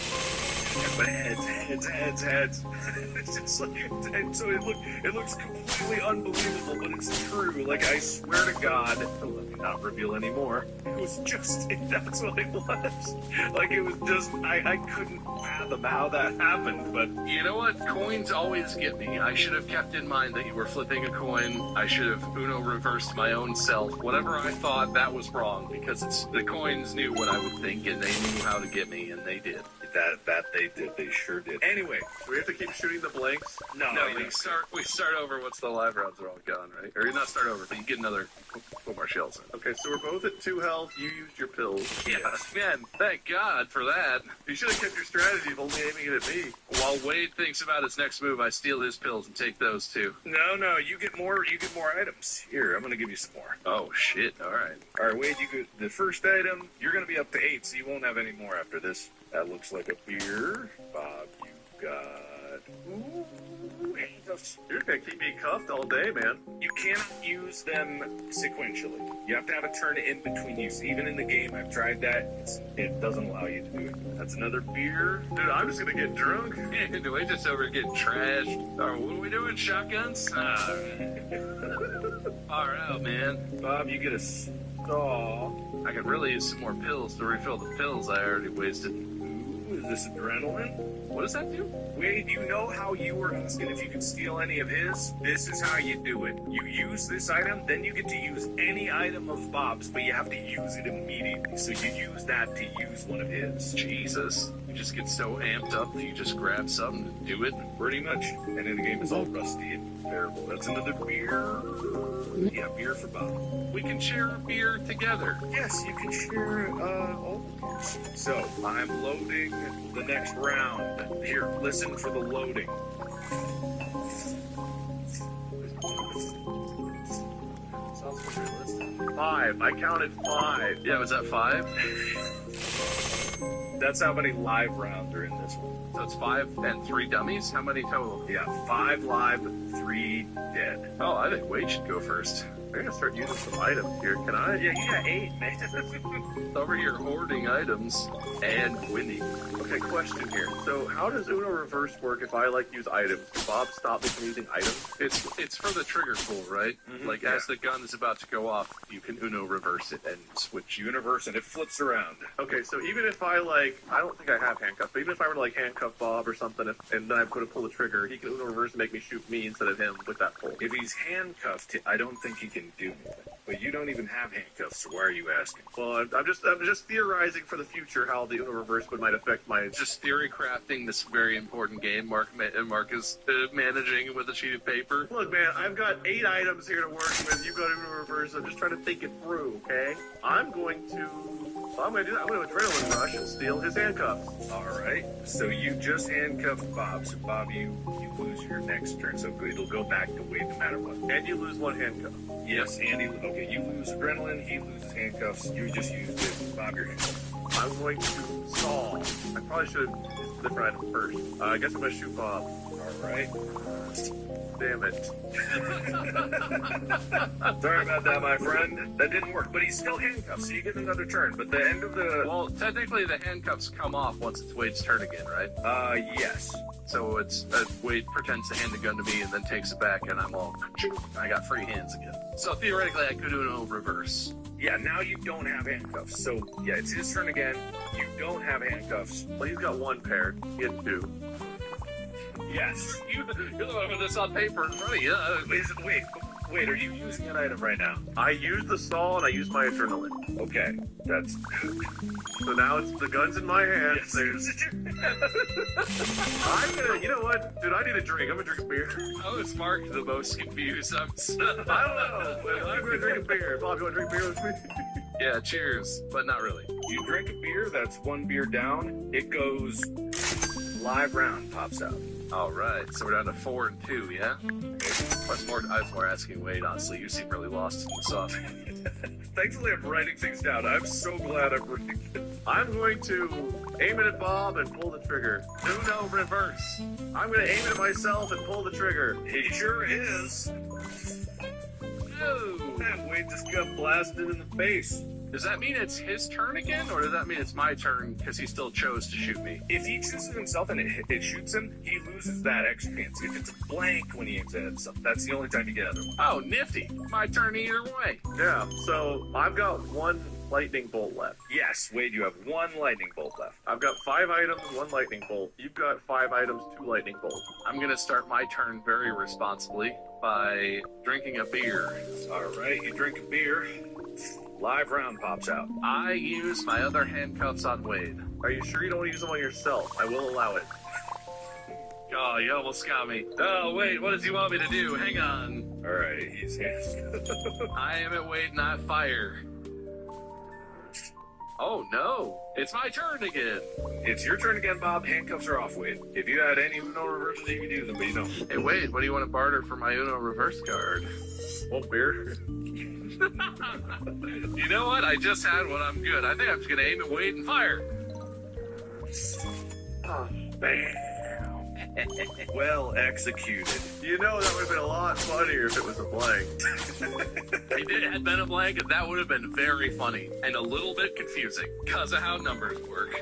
Speaker 2: But heads. It's just like, and so it looks completely unbelievable, but it's true. Like, I swear to God, let me not reveal anymore. It was just, that's what it was. Like, it was just, I couldn't fathom how that happened, but...
Speaker 6: You know what? Coins always get me. I should have kept in mind that you were flipping a coin. I should have Uno reversed my own self. Whatever I thought, that was wrong, because the coins knew what I would think, and they knew how to get me, and they did.
Speaker 2: That they did. They sure did. Anyway,
Speaker 3: do we have to keep shooting the blanks?
Speaker 6: No, we start over once the live rounds are all gone, right? Or not start over, but you get another put more shells in.
Speaker 3: Okay, so we're both at 2 health. You used your pills.
Speaker 6: Yeah, man, thank God for that.
Speaker 3: You should have kept your strategy of only aiming it at me.
Speaker 6: While Wade thinks about his next move, I steal his pills and take those too.
Speaker 2: No, you get more items. Here, I'm gonna give you some more.
Speaker 6: Oh shit, alright.
Speaker 2: Alright, Wade, you get the first item. You're gonna be up to 8, so you won't have any more after this. That looks like a beer. Bob, you got... Ooh, handcuffs?
Speaker 3: You're gonna keep me cuffed all day, man.
Speaker 2: You cannot use them sequentially. You have to have a turn in between use. Even in the game, I've tried that. It doesn't allow you to do it.
Speaker 3: That's another beer. Dude, I'm just gonna get drunk.
Speaker 6: Do we just over getting trashed? What are we doing? Shotguns? Far out, man.
Speaker 2: Bob, you get a stall.
Speaker 6: I could really use some more pills to refill the pills I already wasted.
Speaker 2: Ooh, is this adrenaline?
Speaker 6: What does that do?
Speaker 2: Wade, you know how you were asking if you could steal any of his? This is how you do it. You use this item, then you get to use any item of Bob's, but you have to use it immediately. So you use that to use one of his.
Speaker 6: Jesus. You just get so amped up that you just grab something and do it?
Speaker 2: Pretty much. And then the game is all rusty and terrible. That's another beer. Yeah, beer for Bob.
Speaker 6: We can share a beer together.
Speaker 2: Yes, you can share all the beers. So, I'm loading the next round. Here, listen for the loading.
Speaker 6: Sounds pretty realistic.
Speaker 3: 5. I counted 5.
Speaker 6: Yeah, was that 5?
Speaker 2: That's how many live rounds are in this one.
Speaker 6: So it's 5 and 3 dummies? How many total?
Speaker 2: Yeah, 5 live, 3 dead.
Speaker 6: Oh, I think Wade should go first.
Speaker 3: I'm gonna start using some items here. Can I?
Speaker 2: Yeah, you got 8, man.
Speaker 6: Over here hoarding items and winning.
Speaker 3: Okay, question here. So, how does Uno Reverse work if I use items? Does Bob stop me from using items?
Speaker 6: It's for the trigger pull, right?
Speaker 2: Mhm,
Speaker 6: Like, as the gun is about to go off, you can Uno Reverse it and switch.
Speaker 2: Universe, and it flips around.
Speaker 3: Okay, so even if I I don't think I have handcuffs, but even if I were to handcuff Bob or something, and then I'm going to pull the trigger, he can Uno Reverse and make me shoot me instead of him with that pull.
Speaker 2: If he's handcuffed, I don't think he can do anything. But you don't even have handcuffs, so why are you asking?
Speaker 3: Well, I'm just theorizing for the future how the Uno Reverse might affect my.
Speaker 6: Just theory crafting this very important game Mark is managing with a sheet of paper.
Speaker 3: Look, man, I've got 8 items here to work with. You've got Uno Reverse. I'm just trying to think it through, okay? I'm going to adrenaline rush and steal his handcuffs.
Speaker 2: All right. So you just handcuffed Bob. So Bob, you lose your next turn. So it'll go back to Wade no matter what.
Speaker 3: And you lose 1 handcuff.
Speaker 2: Yes, Andy. Okay, you lose adrenaline. He loses handcuffs. You just used it. Bob, your handcuffs.
Speaker 3: I'm going to stall. I probably should have used a different item first. I guess I'm going to shoot Bob.
Speaker 2: All right.
Speaker 3: Damn it.
Speaker 2: Sorry about that, my friend. That didn't work, but he's still handcuffed, so you get another turn. But the end of the...
Speaker 6: Well, technically the handcuffs come off once it's Wade's turn again, right?
Speaker 2: Yes.
Speaker 6: So it's Wade pretends to hand the gun to me and then takes it back, and I'm all, I got free hands again. So theoretically, I could do no reverse.
Speaker 2: Yeah, now you don't have handcuffs. So, yeah, it's his turn again. You don't have handcuffs.
Speaker 3: Well, he's got 1 pair. He had 2.
Speaker 2: Yes.
Speaker 6: You're the one with this on paper in front of you.
Speaker 2: Wait, are you using an item right now?
Speaker 3: I used the stall and I used my adrenaline.
Speaker 2: Okay, that's...
Speaker 3: So now it's the gun's in my hands.
Speaker 2: Yes.
Speaker 3: You know what? Dude, I need a drink. I'm gonna drink a beer.
Speaker 6: How is Mark the most confused?
Speaker 3: I don't know, but I'm gonna drink a beer. Bob, you wanna drink beer with me?
Speaker 6: Yeah, cheers, but not really.
Speaker 2: You drink a beer, that's 1 beer down. It goes... Live round pops out.
Speaker 6: All right, so we're down to 4 and 2, yeah? I was more asking Wade, honestly. You seem really lost in the sauce.
Speaker 2: Thankfully, I'm writing things down. I'm so glad I'm writing it.
Speaker 3: I'm going to aim it at Bob and pull the trigger.
Speaker 6: Uno reverse.
Speaker 3: I'm going to aim it at myself and pull the trigger.
Speaker 2: He sure is.
Speaker 6: No.
Speaker 2: Man, Wade just got blasted in the face.
Speaker 6: Does that mean it's his turn again, or does that mean it's my turn because he still chose to shoot me?
Speaker 2: If he chooses himself and it shoots him, he loses that experience. If it's blank when he aims at himself, that's the only time you get him.
Speaker 6: Oh, nifty. My turn either way.
Speaker 3: Yeah, so I've got 1 lightning bolt left.
Speaker 2: Yes, Wade, you have 1 lightning bolt left.
Speaker 3: I've got 5 items, 1 lightning bolt. You've got 5 items, 2 lightning bolts.
Speaker 6: I'm going to start my turn very responsibly by drinking a beer.
Speaker 2: All right, you drink a beer. Live round pops out.
Speaker 6: I use my other handcuffs on Wade.
Speaker 3: Are you sure you don't want to use them on yourself? I will allow it.
Speaker 6: Oh, you almost got me. Oh, wait, what does he want me to do? Hang on.
Speaker 2: All right, he's hands.
Speaker 6: I am at Wade, not fire. Oh, no. It's my turn again.
Speaker 2: It's your turn again, Bob. Handcuffs are off, Wade. If you had any Uno reverses, you could do them, but you don't.
Speaker 6: Hey, Wade, what do you want to barter for my Uno reverse card?
Speaker 3: 1 beer.
Speaker 6: You know what? I just had one. I'm good. I think I'm just going to aim at Wade and fire.
Speaker 3: Oh, bam.
Speaker 2: Well executed.
Speaker 3: You know that would have been a lot funnier if it was a blank.
Speaker 6: If it had been a blank, that would have been very funny and a little bit confusing because of how numbers work.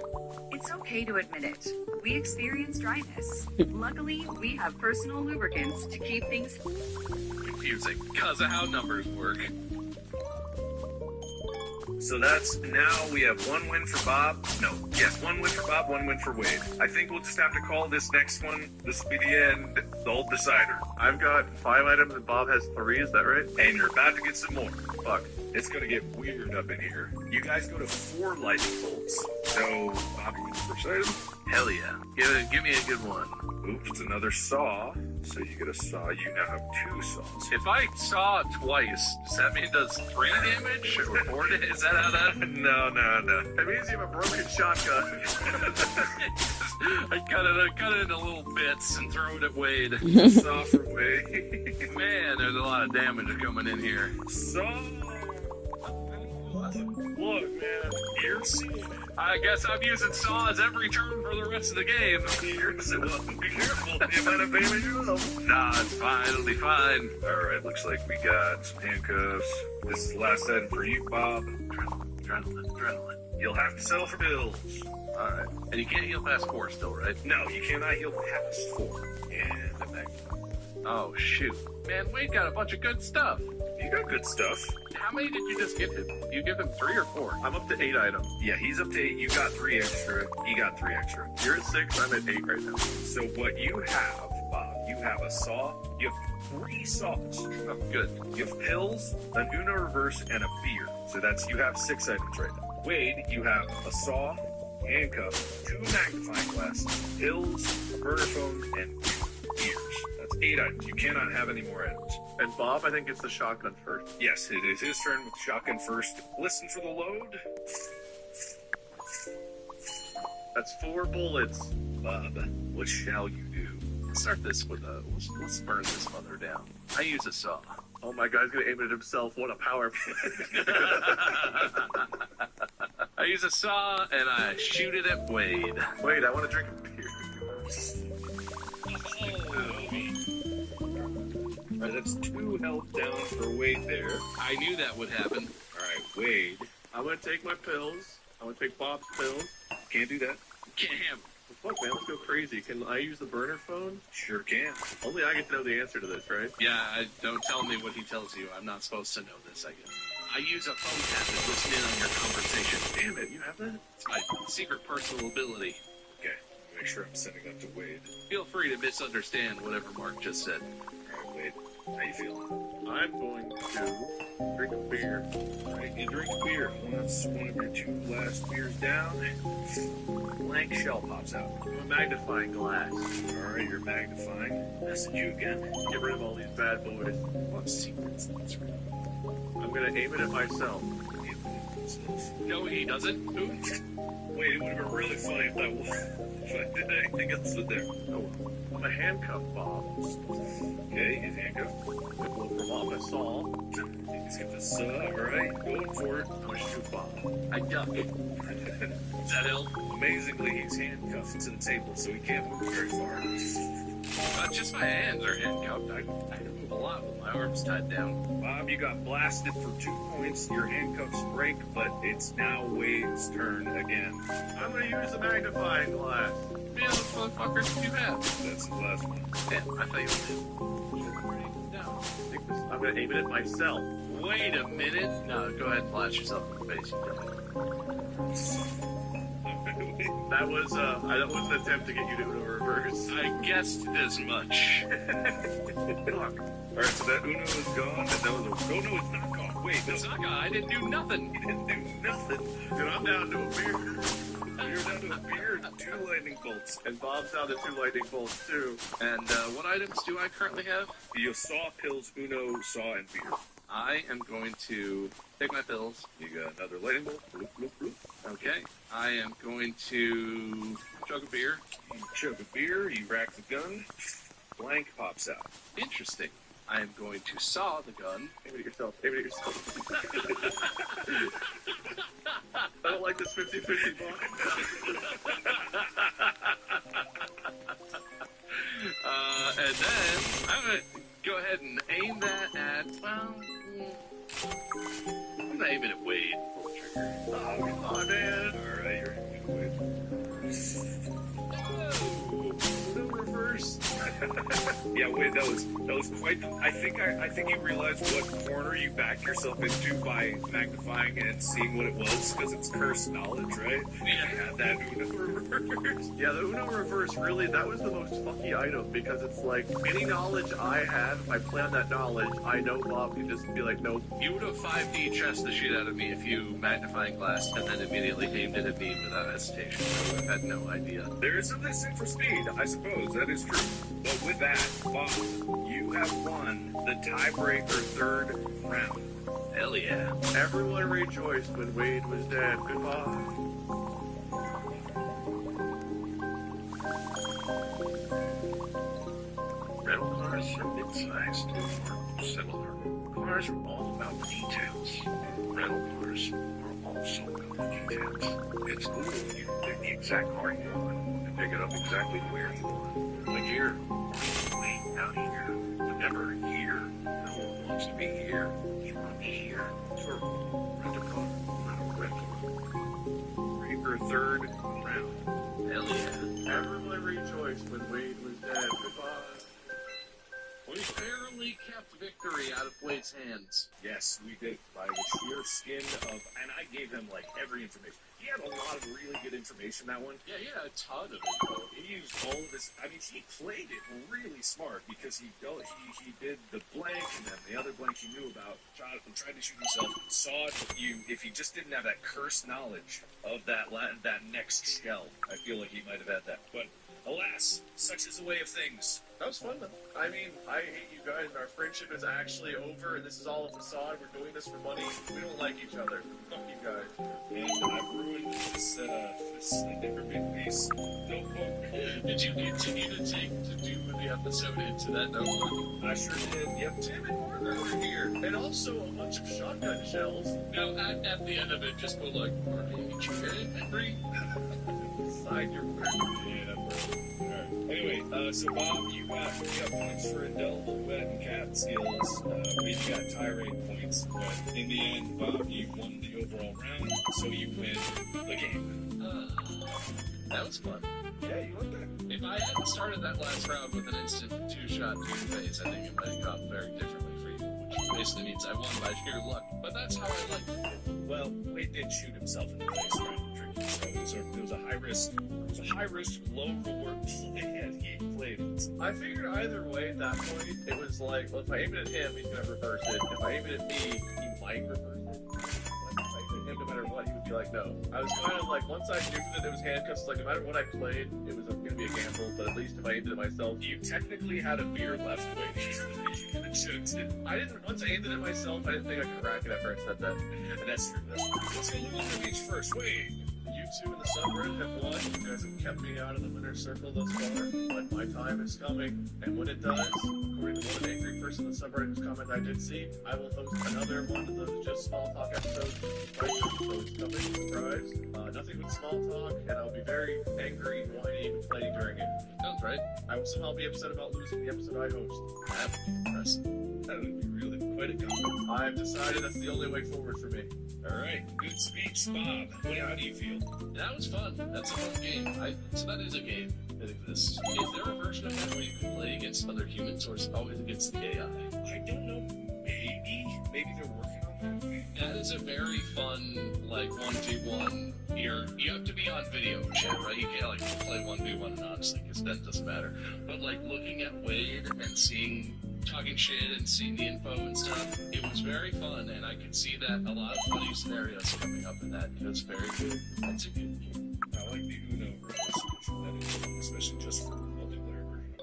Speaker 8: It's okay to admit it. We experience dryness. Luckily, we have personal lubricants to keep things
Speaker 6: Confusing because of how numbers work.
Speaker 2: So that's, now we have one win for Bob. No, yes, one win for Bob, one win for Wade. I think we'll just have to call this next one. This will be the end, the old decider.
Speaker 3: I've got 5 items and Bob has 3, is that right?
Speaker 2: And you're about to get some more.
Speaker 3: Fuck.
Speaker 2: It's gonna get weird up in here. You guys go to 4 lightning bolts. So, Bob, you get the first item.
Speaker 6: Hell yeah. Give me a good one.
Speaker 2: Oops, it's another saw. So you get a saw. You now have 2 saws.
Speaker 6: If I saw twice, does that mean it does 3 damage or 4 damage? Is that how that?
Speaker 2: No.
Speaker 3: That means you have a broken shotgun.
Speaker 6: I cut it into little bits and throw it at Wade.
Speaker 2: Saw for Wade.
Speaker 6: Man, there's a lot of damage coming in here.
Speaker 2: Saw. Look, man, you're seeing it.
Speaker 6: I guess I'm using saws every turn for the rest of the game.
Speaker 2: Be careful the amount of damage you have.
Speaker 6: Nah, it's fine. It'll be fine.
Speaker 2: Alright, looks like we got some handcuffs. This is the last item for you, Bob.
Speaker 6: Adrenaline.
Speaker 2: You'll have to settle for bills.
Speaker 6: Alright. And you can't heal past 4 still, right?
Speaker 2: No, you cannot heal past 4. And the next.
Speaker 6: Oh, shoot. Man, Wade got a bunch of good stuff.
Speaker 2: You got good stuff.
Speaker 6: How many did you just give him? You give him 3 or 4?
Speaker 3: I'm up to 8 items.
Speaker 2: Yeah, he's up to 8. You got 3 extra. He got 3 extra.
Speaker 3: You're at 6, I'm at 8 right now.
Speaker 2: So what you have, Bob, you have a saw. You have 3 saws.
Speaker 6: Oh, good.
Speaker 2: You have pills, an Uno reverse, and a beer. So that's, you have 6 items right now. Wade, you have a saw, handcuff, 2 magnifying glasses, pills, burner phone, and beers. That's 8 items. You cannot have any more items.
Speaker 3: And Bob, I think it's the shotgun first.
Speaker 2: Yes, it is his turn with the shotgun first. Listen for the load.
Speaker 3: That's 4 bullets.
Speaker 2: Bob, what shall you do?
Speaker 6: Let's start this with let's burn this mother down. I use a saw.
Speaker 3: Oh, my guy's gonna aim it at himself. What a power play.
Speaker 6: I use a saw and I shoot it at Wade.
Speaker 3: Wait, I want to drink a beer.
Speaker 2: Alright, that's 2 health down for Wade there.
Speaker 6: I knew that would happen.
Speaker 2: Alright, Wade.
Speaker 3: I'm gonna take my pills. I'm gonna take Bob's pills.
Speaker 2: Can't do that.
Speaker 6: Damn.
Speaker 3: Fuck, man, let's go crazy. Can I use the burner phone?
Speaker 2: Sure can.
Speaker 3: Only I get to know the answer to this, right?
Speaker 6: Yeah, don't tell me what he tells you. I'm not supposed to know this, I guess. I use a phone tap to listen in on your conversation.
Speaker 3: Damn it, you have that?
Speaker 6: It's my secret personal ability.
Speaker 2: Okay, make sure I'm sending that to Wade.
Speaker 6: Feel free to misunderstand whatever Mark just said.
Speaker 2: Alright, Wade, how you feeling?
Speaker 3: I'm going to drink a beer.
Speaker 2: Alright, you drink a beer. Once one of your 2 last beers down, blank shell pops out.
Speaker 3: A magnifying glass.
Speaker 2: Alright, you're magnifying. Message you again.
Speaker 3: Get rid of all these bad boys.
Speaker 6: What secrets? That's right.
Speaker 3: I'm gonna aim it at myself.
Speaker 6: No, he doesn't. Ooh.
Speaker 2: Wait, it would have been really funny if I did anything else with there.
Speaker 3: Oh, I'm a handcuff, Bob.
Speaker 2: Okay, he's handcuffed.
Speaker 3: Well, from off a saw.
Speaker 2: Let's get this, alright, going for it.
Speaker 3: Push to Bob.
Speaker 6: I duck. Does that help?
Speaker 2: Amazingly, he's handcuffed to the table, so he can't move very far.
Speaker 6: Just my hands are handcuffed. I move a lot with my arms tied down.
Speaker 2: Bob, you got blasted for 2 points. Your handcuffs break, but it's now Wade's turn again.
Speaker 3: I'm gonna use the magnifying glass.
Speaker 6: Yeah, those motherfuckers you have.
Speaker 2: That's the last one.
Speaker 6: Damn, I thought you did. No.
Speaker 3: I'm gonna aim it at myself.
Speaker 6: Wait a minute. No, go ahead and flash yourself in the face. You dummy.
Speaker 3: That was an attempt to get you to reverse.
Speaker 6: I guessed as much.
Speaker 2: Alright, so that Uno is gone, and that was no, it's not gone. Wait, no,
Speaker 6: It's not gonna. I didn't do nothing.
Speaker 2: you didn't do nothing.
Speaker 3: Dude, I'm down to a beer.
Speaker 2: You're down to a beer and 2 lightning bolts.
Speaker 3: And Bob's down to 2 lightning bolts, too.
Speaker 6: And what items do I currently have?
Speaker 2: You saw, pills, Uno, saw, and beer.
Speaker 6: I am going to take my pills.
Speaker 2: You got another lightning bolt. Bloop, bloop, bloop.
Speaker 6: Okay. I am going to chug a beer.
Speaker 2: You chug a beer, you rack the gun, blank pops out.
Speaker 6: Interesting. I am going to saw the gun.
Speaker 3: Aim it at yourself. Aim it at yourself. I don't like this 50-50 Bob.
Speaker 6: And then I'm gonna go ahead and aim that at, well, I'm gonna aim it at Wade. Pull the trigger.
Speaker 3: Oh, come on, man.
Speaker 2: Alright, you're aiming at Wade.
Speaker 3: No reverse.
Speaker 2: Yeah, wait, that was quite. I think you realized what corner you backed yourself into by magnifying and seeing what it was, because it's cursed knowledge, right?
Speaker 6: Yeah.
Speaker 2: Had that Uno reverse.
Speaker 3: Yeah, the Uno reverse, really, that was the most fucky item, because it's like, any knowledge I had, if I play on that knowledge, I know Bob can just be like, nope.
Speaker 6: You would have 5D chessed the shit out of me if you magnifying glass and then immediately aimed it at me without hesitation. I would have had no idea.
Speaker 2: There is something for speed, I suppose, that is true. But with that, Bob, you have won the tiebreaker third round.
Speaker 6: Hell yeah.
Speaker 3: Everyone rejoiced when Wade was dead. Goodbye.
Speaker 9: Rental cars are mid-sized or similar. Cars are all about the details. Rental cars are also about the details. It's cool when you can pick the exact car you want and pick it up exactly where you want. Like here, way out here, but never here. No one wants to be here. You want to be here for rent a car, not a rental.
Speaker 2: Breaker third round.
Speaker 6: Hell yeah.
Speaker 3: Everyone rejoiced when Wade was dead. Goodbye.
Speaker 6: We barely kept victory out of Wade's hands.
Speaker 2: Yes, we did, by the sheer skin of, and I gave him like every information. He had a lot of really good information, that one.
Speaker 6: Yeah, a ton of info.
Speaker 2: He used all of his, I mean, he played it really smart because he did the blank and then the other blank he knew about, tried to shoot himself, saw if he just didn't have that cursed knowledge of that next shell, I feel like he might have had that. But alas, such is the way of things.
Speaker 3: That was fun, though. I mean, I hate you guys, and our friendship is actually over, and this is all a facade. We're doing this for money. We don't like each other. Fuck you guys.
Speaker 2: And I've ruined this never been piece notebook.
Speaker 6: Did you continue to do the episode into that notebook?
Speaker 2: I sure did. Yep.
Speaker 3: Tim and Margaret were here, and also a bunch of shotgun shells.
Speaker 6: No, at the end of it, just put like, "Are you angry?"
Speaker 3: Side your word.
Speaker 2: Yeah, alright. Anyway, so Bob, you got points for indelible wet and cat skills. We got tirade points, but in the end, Bob, you won the overall round, so you win the game.
Speaker 6: That was fun.
Speaker 2: Yeah, you won that.
Speaker 6: If I hadn't started that last round with an instant two-shot to your face, I think it might have gone very differently for you, which basically means I won by sheer luck. But that's how I like it.
Speaker 2: Well, Wade did shoot himself in the face around drinking, so it was a high risk, low reward play, and he played it.
Speaker 3: I figured either way at that point, it was like, well, if I aim it at him, he's gonna reverse it. If I aim it at me, he might reverse it. Like, if I aim at him, no matter what, he would be like, no. I was kind of like, once I knew that it was handcuffs, like, no matter what I played, it was gonna be a gamble, but at least if I aimed it at myself,
Speaker 2: You technically had a beer left, Wade. You could have choked it.
Speaker 3: I didn't, once I aimed it at myself, I didn't think I could rack it after I said that.
Speaker 2: And that's true. Let's go to the beach first. Wade.
Speaker 3: You two in the subreddit have won. You guys have kept me out of the winner's circle thus far, but my time is coming. And when it does, according to one angry person in the subreddit whose comment I did see, I will host another one of those just small talk episodes. Right? So it's coming, surprise. Nothing but small talk, and I'll be very angry, whiny, and complaining during it.
Speaker 6: Sounds right.
Speaker 3: I will somehow be upset about losing the episode I host.
Speaker 6: That would be impressive.
Speaker 2: That would be really quite a compliment.
Speaker 3: I've decided that's the only way forward for me.
Speaker 2: Alright, good speech, Bob. How do you feel?
Speaker 6: That was fun. That's a fun game. So that is a game that exists. Is there a version of that where you can play against other humans, or is it always against the AI?
Speaker 2: I don't know. Maybe they're working on that.
Speaker 6: That is a very fun, like, 1v1. You have to be on video chat, right? You can't, like, play 1v1 anonymously, because that doesn't matter. But, like, looking at Wade and talking shit and seeing the info and stuff, it was very fun, and I could see that a lot of funny scenarios coming up in that. It was very good. That's a good game.
Speaker 2: I like the Uno solution. That is fun, especially just for multiplayer version.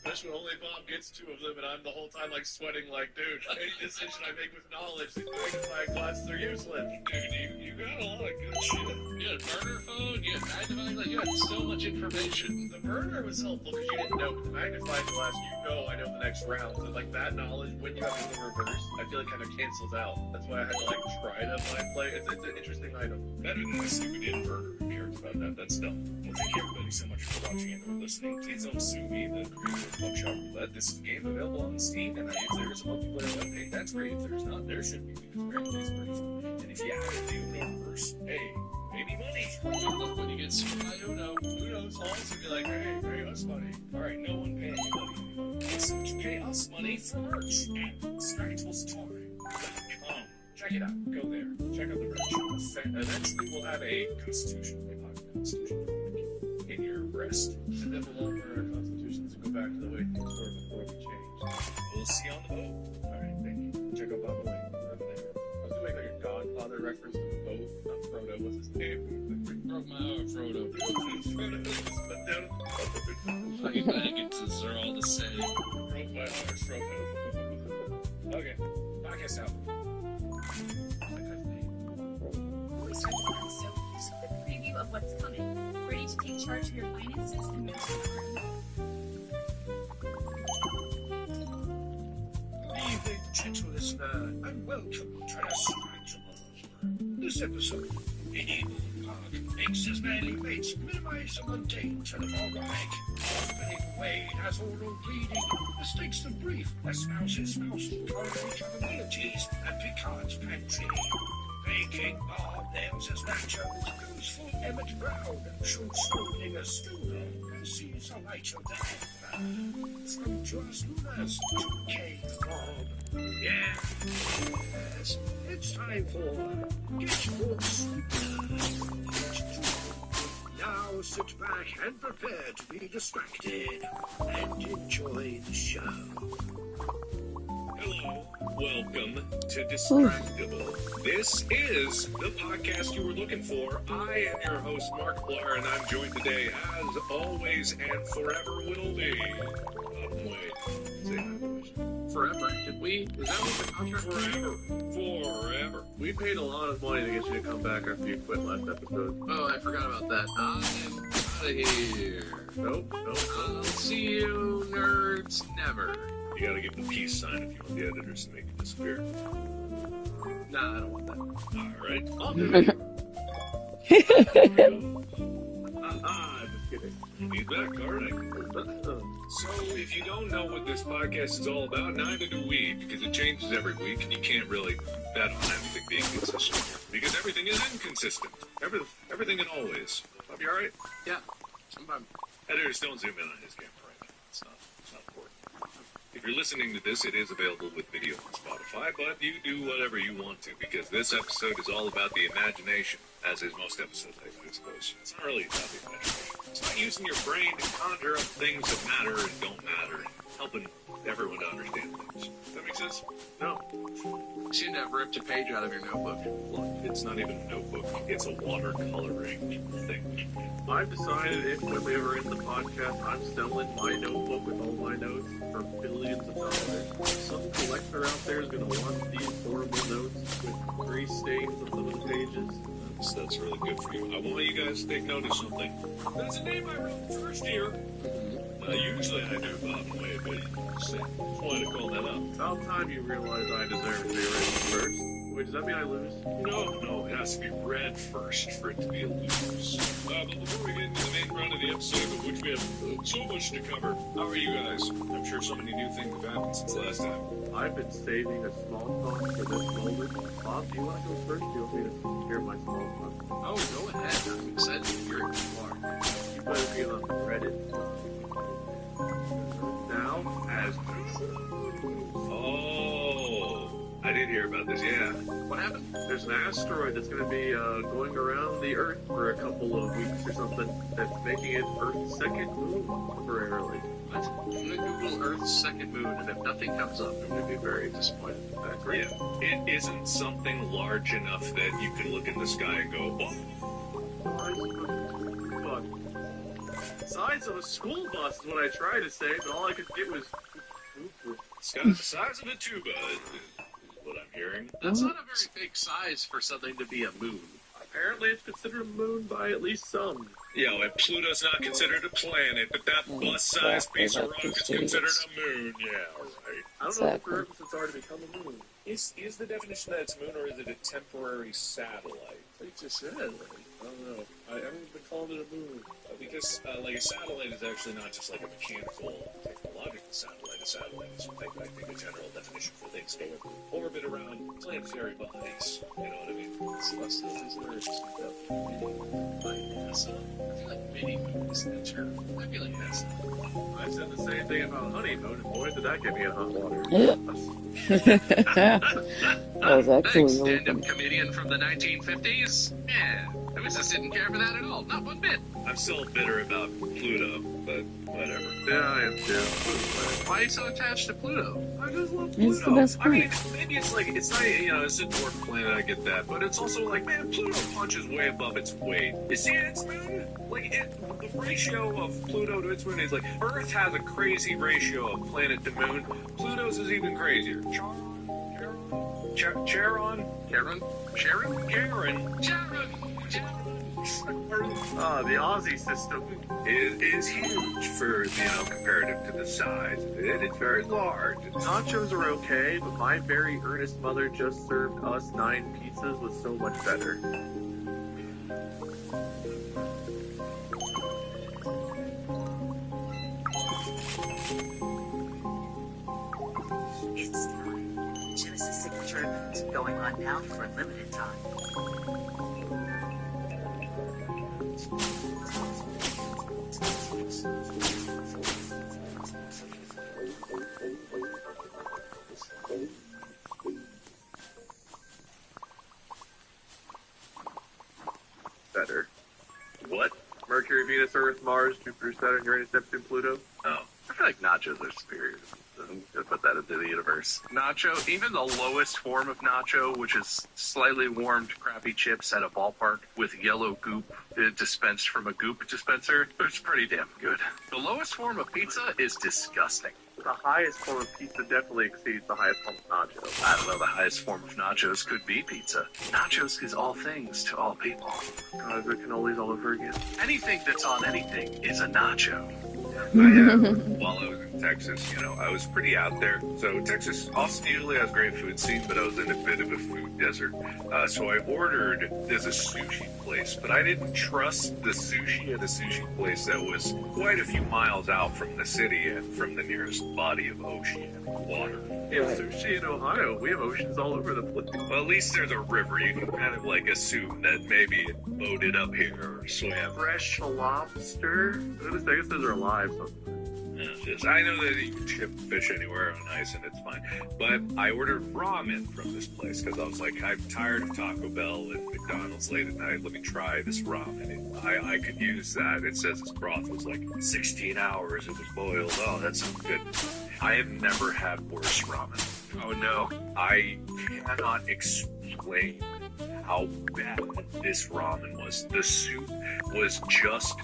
Speaker 3: Especially when only Bob gets two of them, and I'm the whole time like sweating like, dude, any decision I make with knowledge, these magnifying glasses are useless.
Speaker 2: Dude, you got a lot of good shit.
Speaker 6: You had a burner phone, you had magnifying glass, you had so much information.
Speaker 3: The burner was helpful because you didn't know, but the magnifying glass, you go, I know the next round. So, like, that knowledge, when you have to go reverse, I feel it kind of cancels out. That's why I had to, like, try to mind play. It's an interesting item.
Speaker 2: Better than the stupid inverter who cares about that. That's dumb. Well, thank you everybody so much for watching and or listening. Please don't sue me, the creator of Buckshot Roulette. This is a game available on Steam, and if there is a multiplayer webpage, that's great. If there's not, there should be, because apparently it's pretty fun. And if you have to do the reverse, hey, maybe money.
Speaker 6: Look, when you get sued by
Speaker 2: Uno's also be like, hey, pay us money. Alright, no one pay anybody. Pay us money for merch at distractablestalk.com. Check it out. Go there. Check out the merch. Eventually we'll have a constitution, in your breast.
Speaker 3: And then we'll want our constitutions to go back to the way things were before we changed.
Speaker 2: We'll see you on the boat.
Speaker 3: Alright, thank you. Check out Bob Wayne. Right there. I was doing like a Godfather reference to the boat. Not Frodo, what's his name?
Speaker 6: broke my arm, Frodo.
Speaker 3: Frodo just went down the boat.
Speaker 6: Fucking bagginses are all the same.
Speaker 3: Broke my arm, Frodo.
Speaker 2: Okay, podcast out.
Speaker 8: We start the episode with a quick preview of what's coming. Ready to take charge of your finances and master the room.
Speaker 1: Good evening, gentle listener, and welcome to Distractable. This episode, Medieval Park makes his many mates minimize the mundane to the moronic. Opening Wade has oral bleeding, mistakes the brief, espouses spouse, culinary capabilities, and Picard's pantry. Baking Bob nails his nachos, goes full Emmett Brown, shoots opening a stool, and sees a light of death. From Joss Lunas to Cave Bob. Yes, it's time for Get Books. Now sit back and prepare to be distracted and enjoy the show.
Speaker 2: Hello, welcome to Distractable. This is the podcast you were looking for. I am your host, Mark Blair, and I'm joined today, as always and forever will be. Wait, say hi, boys.
Speaker 6: Forever? Did we? Is that what the contract?
Speaker 2: Forever.
Speaker 3: We paid a lot of money to get you to come back after you quit last episode.
Speaker 6: Oh, I forgot about that. I'm out of here.
Speaker 3: Nope.
Speaker 6: I'll see you, nerds, never.
Speaker 2: You gotta give the peace sign if you want the editors to make it disappear.
Speaker 3: Nah, I don't want that.
Speaker 2: Alright.
Speaker 3: I'm just kidding.
Speaker 2: Feedback, alright. So, if you don't know what this podcast is all about, neither do we, because it changes every week, and you can't really bet on anything being consistent. Because everything is inconsistent. Everything and always. Bob, you alright?
Speaker 6: Yeah, sometimes.
Speaker 2: Editors, don't zoom in on his camera right now. It's not important. If you're listening to this, it is available with video on Spotify, but you do whatever you want to, because this episode is all about the imagination, as is most episodes, I suppose. It's not really about the imagination. It's not using your brain to conjure up things that matter and don't matter, and helping everyone to understand things. Does that make sense?
Speaker 3: No.
Speaker 6: You seem to have ripped a page out of your notebook.
Speaker 2: Look, it's not even a notebook. It's a watercoloring thing.
Speaker 3: I've decided if when we ever end the podcast, I'm selling my notebook with all my notes for billions of dollars. Some collector out there is going to want these horrible notes with grease stains on some of the pages.
Speaker 2: That's really good for you. I want you guys to take note of something. That's a name I wrote first year. Usually I do Bob Wade, but just wanted to call that up.
Speaker 3: About time you realize I deserve to be written first. Wait, does that mean I lose?
Speaker 2: No, it has to be read first for it to be a lose. But before we get into the main run of the episode, of which we have so much to cover, how are you guys? I'm sure so many new things have happened since last time.
Speaker 3: I've been saving a small talk for this moment. Bob, do you want to go first? Do you want me to share my small talk?
Speaker 6: Oh, go ahead. I'm excited to hear it.
Speaker 3: You better be on Reddit. Now, as
Speaker 2: I did hear about this, yeah.
Speaker 6: What happened?
Speaker 3: There's an asteroid that's going to be going around the Earth for a couple of weeks or something that's making it Earth's second moon temporarily.
Speaker 6: What? I'm going to Google Earth's second moon, and if nothing comes up, I'm going to be very disappointed. That's great.
Speaker 2: Yeah, it isn't something large enough that you can look in the sky and go, oh.
Speaker 3: Size of a school bus is what I tried to say, but all I could get was...
Speaker 2: The size of a tuba is what I'm hearing.
Speaker 6: That's not a very big size for something to be a moon.
Speaker 3: Apparently it's considered a moon by at least some.
Speaker 2: Yo, and Pluto's not considered a planet, but that bus-sized piece of rock is considered a moon. Yeah, right.
Speaker 3: I don't know if the purpose it's already become a moon.
Speaker 2: Is the definition that it's a moon, or is it a temporary satellite?
Speaker 3: Like you said, I don't know. I haven't been calling it a moon.
Speaker 2: Because, like, a satellite is actually not just like a mechanical, technological satellite. A satellite is, I think, a general definition for things that orbit around planetary bodies. You know what I mean?
Speaker 3: Celestial visitors by NASA.
Speaker 6: I feel like mini moon is the term. I feel like NASA.
Speaker 3: I said the same thing about honeymoon, and boy, did that get me in hot water.
Speaker 4: That was actually
Speaker 6: Thanks,
Speaker 4: really
Speaker 6: stand-up
Speaker 4: funny.
Speaker 6: comedian from the 1950s. Yeah, I just didn't care for that at all. Not one bit.
Speaker 2: I'm still bitter about Pluto, but whatever.
Speaker 3: Yeah, I am too.
Speaker 6: Why are you so attached to Pluto?
Speaker 2: I just love Pluto.
Speaker 4: It's the best
Speaker 2: I mean,
Speaker 4: planet.
Speaker 2: maybe it's like, it's not, you know, it's a dwarf planet, I get that, but it's also like, man, Pluto punches way above its weight. You see its moon? Like, the ratio of Pluto to its moon is like, Earth has a crazy ratio of planet to moon. Pluto's is even crazier. Charon?
Speaker 3: The Aussie system
Speaker 2: is huge for, you know, comparative to the size. It's very large.
Speaker 3: Nachos are okay, but my very earnest mother just served us 9 pizzas was so much better.
Speaker 10: It's time. Genesis signature event going on now for a limited time.
Speaker 3: Better.
Speaker 2: What?
Speaker 3: Mercury, Venus, Earth, Mars, Jupiter, Saturn, Uranus, Neptune, Pluto.
Speaker 6: Oh, I feel like nachos are superior. I'll put that into the universe. Nacho, even the lowest form of nacho, which is slightly warmed crappy chips at a ballpark with yellow goop dispensed from a goop dispenser, it's pretty damn good. The lowest form of pizza is disgusting.
Speaker 3: The highest form of pizza definitely exceeds the highest form of nacho.
Speaker 6: I don't know, the highest form of nachos could be pizza. Nachos is all things to all people.
Speaker 3: God, the cannolis all over again.
Speaker 6: Anything that's on anything is a nacho.
Speaker 2: While I was in Texas, you know, I was pretty out there. So Texas also usually has great food scene, but I was in a bit of a food desert. So I ordered, there's a sushi place, but I didn't trust the sushi at a sushi place that was quite a few miles out from the city and from the nearest body of ocean and water.
Speaker 3: We have sushi in Ohio. We have oceans all over the place.
Speaker 2: Well, at least there's a river. You can kind of like assume that maybe it boated up here or swam.
Speaker 3: Fresh lobster. I guess those are alive. So.
Speaker 2: I know that you can ship fish anywhere on ice and it's fine. But I ordered ramen from this place because I was like, I'm tired of Taco Bell and McDonald's late at night. Let me try this ramen. I could use that. It says its broth was like 16 hours. It was boiled. Oh, that sounds good. I have never had worse ramen. Oh no. I cannot explain how bad this ramen was. The soup was just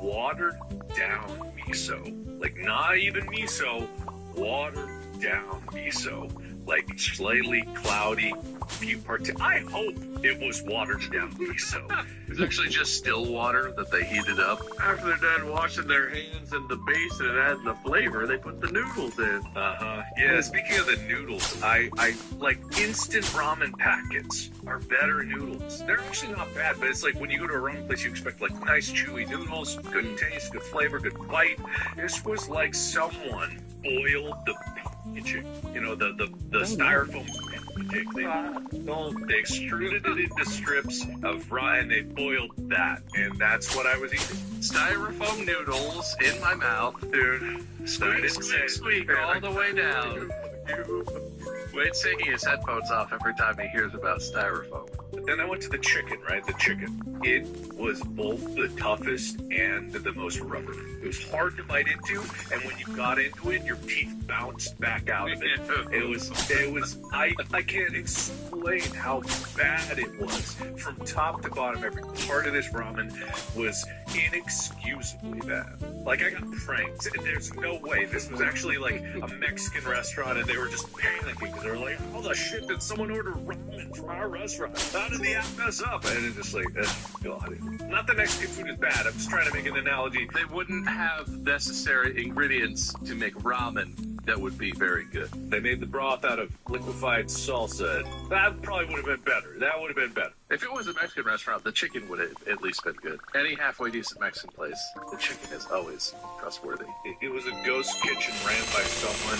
Speaker 2: watered down miso. Like, not even miso, watered down miso. Like, slightly cloudy, few parts. I hope it was watered down miso.
Speaker 6: It's actually just still water that they heated up.
Speaker 3: After they're done washing their hands in the basin and adding the flavor, they put the noodles in.
Speaker 2: Yeah, speaking of the noodles, I like instant ramen packets are better noodles. They're actually not bad, but it's like when you go to a ramen place, you expect like nice chewy noodles, good taste, good flavor, good bite. This was like someone boiled the packaging, you know, the styrofoam packaging. They extruded it into strips of raw and they boiled that, and that's what I was eating.
Speaker 6: Styrofoam noodles in my mouth, dude. Squeak, squeak, squeak, all the way down. Wade's taking his headphones off every time he hears about styrofoam.
Speaker 2: But then I went to the chicken, right? The chicken. It was both the toughest and the most rubber. It was hard to bite into, and when you got into it, your teeth bounced back out of it. It was, I can't explain
Speaker 3: explain how bad it was. From top to bottom, every part of this ramen was inexcusably bad. Like, I got pranked. There's no way. This was actually like a Mexican restaurant, and they were just panicking because they were like, "How the shit did someone order ramen from our restaurant? How did the app mess up?" And it's just like, God. Not that Mexican food is bad. I'm just trying to make an analogy.
Speaker 6: They wouldn't have necessary ingredients to make ramen that would be very good.
Speaker 3: They made the broth out of liquefied salsa. That probably would have been better. That would have been better.
Speaker 6: If it was a Mexican restaurant, the chicken would have at least been good. Any halfway decent Mexican place, the chicken is always trustworthy.
Speaker 3: It was a ghost kitchen ran by someone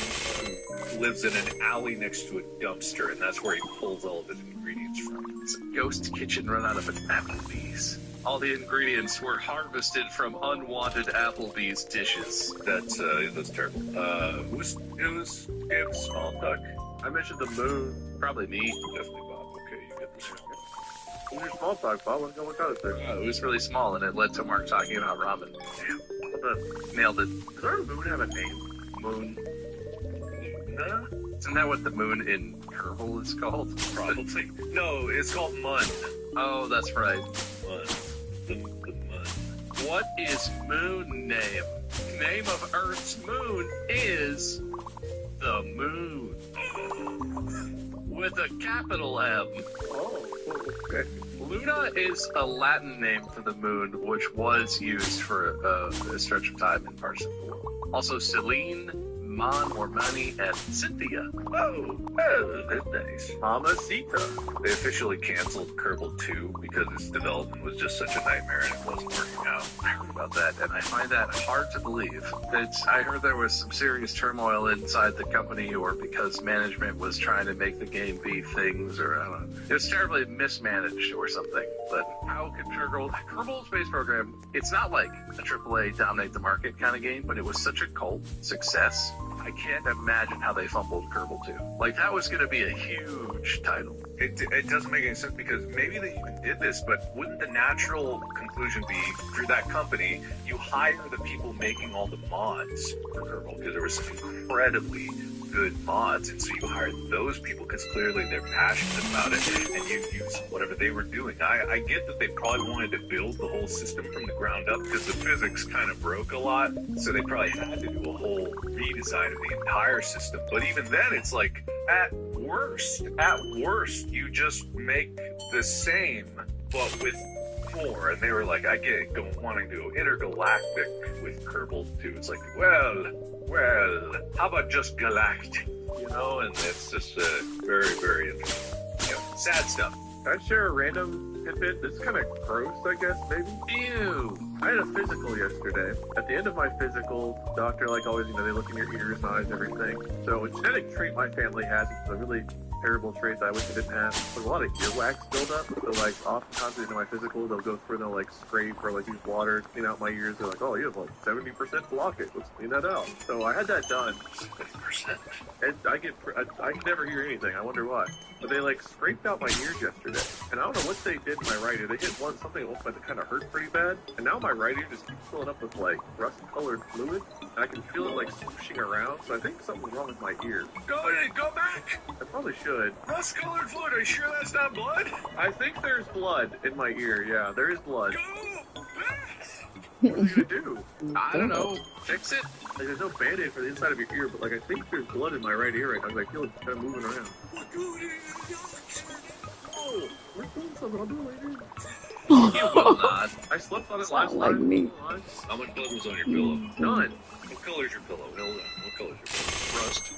Speaker 3: who lives in an alley next to a dumpster, and that's where he pulls all of his ingredients from.
Speaker 6: It's a ghost kitchen run out of an Applebee's. All the ingredients were harvested from unwanted Applebee's dishes.
Speaker 3: That's terrible. It was small talk.
Speaker 6: I mentioned the moon. Probably me.
Speaker 3: Definitely Bob. Okay, you get this.
Speaker 6: Who's your small talk, Bob? Let's go with that there. It was really small, and it led to Mark talking about ramen. Damn. Nailed it. Does our moon have a name? Moon. Luna? Isn't that what the moon in Kerbal is called?
Speaker 3: Probably. No, it's called Mun.
Speaker 6: Oh, that's right.
Speaker 3: Mun. The Mun.
Speaker 6: What is moon name? Name of Earth's moon is the moon. With a capital M.
Speaker 3: Oh, okay.
Speaker 6: Luna is a Latin name for the moon, which was used for a stretch of time in parts of the world. Also, Celine, Man or Mani, and Cynthia.
Speaker 3: Oh, that's nice.
Speaker 6: Mamacita.
Speaker 3: They officially canceled Kerbal 2 because its development was just such a nightmare and it wasn't working out.
Speaker 6: I heard about that, and I find that hard to believe. I heard there was some serious turmoil inside the company, or because management was trying to make the game be things, or I don't know. It was terribly mismanaged or something. But how could Kerbal Space Program, it's not like a AAA dominate the market kind of game, but it was such a cult success. I can't imagine how they fumbled Kerbal 2. Like, that was going to be a huge title.
Speaker 3: It doesn't make any sense because maybe they even did this, but wouldn't the natural conclusion be, through that company, you hire the people making all the mods for Kerbal, because there were some incredibly good mods, and so you hired those people because clearly they're passionate about it, and you use whatever they were doing. I get that they probably wanted to build the whole system from the ground up because the physics kind of broke a lot, so they probably had to do a whole redesign of the entire system. But even then, it's like, at worst, you just make the same, but with more. And they were like, I get it, wanting to go intergalactic with Kerbal 2. It's like, well, how about just galactic? You know, and it's just very, very interesting. You know, sad stuff.
Speaker 6: Can I share a random tidbit? This is kind of gross, I guess, maybe? Ew! I had a physical yesterday. At the end of my physical, doctor, like always, you know, they look in your ears and eyes and everything. So a genetic trait my family has, it's a really terrible trait that I wish I didn't have. There's a lot of earwax buildup. So, like, oftentimes in my physical, they'll go through and they'll, like, scrape or, like, use water to clean out my ears. They're like, oh, you have, like, 70% blockage. Let's clean that out. So I had that done.
Speaker 3: 70%?
Speaker 6: And I can never hear anything. I wonder why. But they, like, scraped out my ears yesterday. And I don't know what they did in my right ear. They hit something that kind of hurt pretty bad. And now my right ear just keeps filling up with, like, rust-colored fluid. And I can feel it, like, swooshing around. So I think something's wrong with my ear.
Speaker 3: Go back!
Speaker 6: I probably should.
Speaker 3: Rust-colored fluid, are you sure that's not blood?
Speaker 6: I think there's blood in my ear, yeah. There is blood.
Speaker 3: Go back!
Speaker 6: What are you gonna do?
Speaker 4: I don't know.
Speaker 6: Fix it? Like, there's no band-aid for the inside of your ear, but, like, I think there's blood in my right ear right now. I feel it kind of moving around. Oh, we're doing something. I'll do it later. You will not. I slept on it last
Speaker 4: like
Speaker 6: night.
Speaker 4: me.
Speaker 3: How much blood was on your pillow?
Speaker 6: None.
Speaker 3: What color's your pillow? Hold on. What color's your pillow?
Speaker 6: Rust.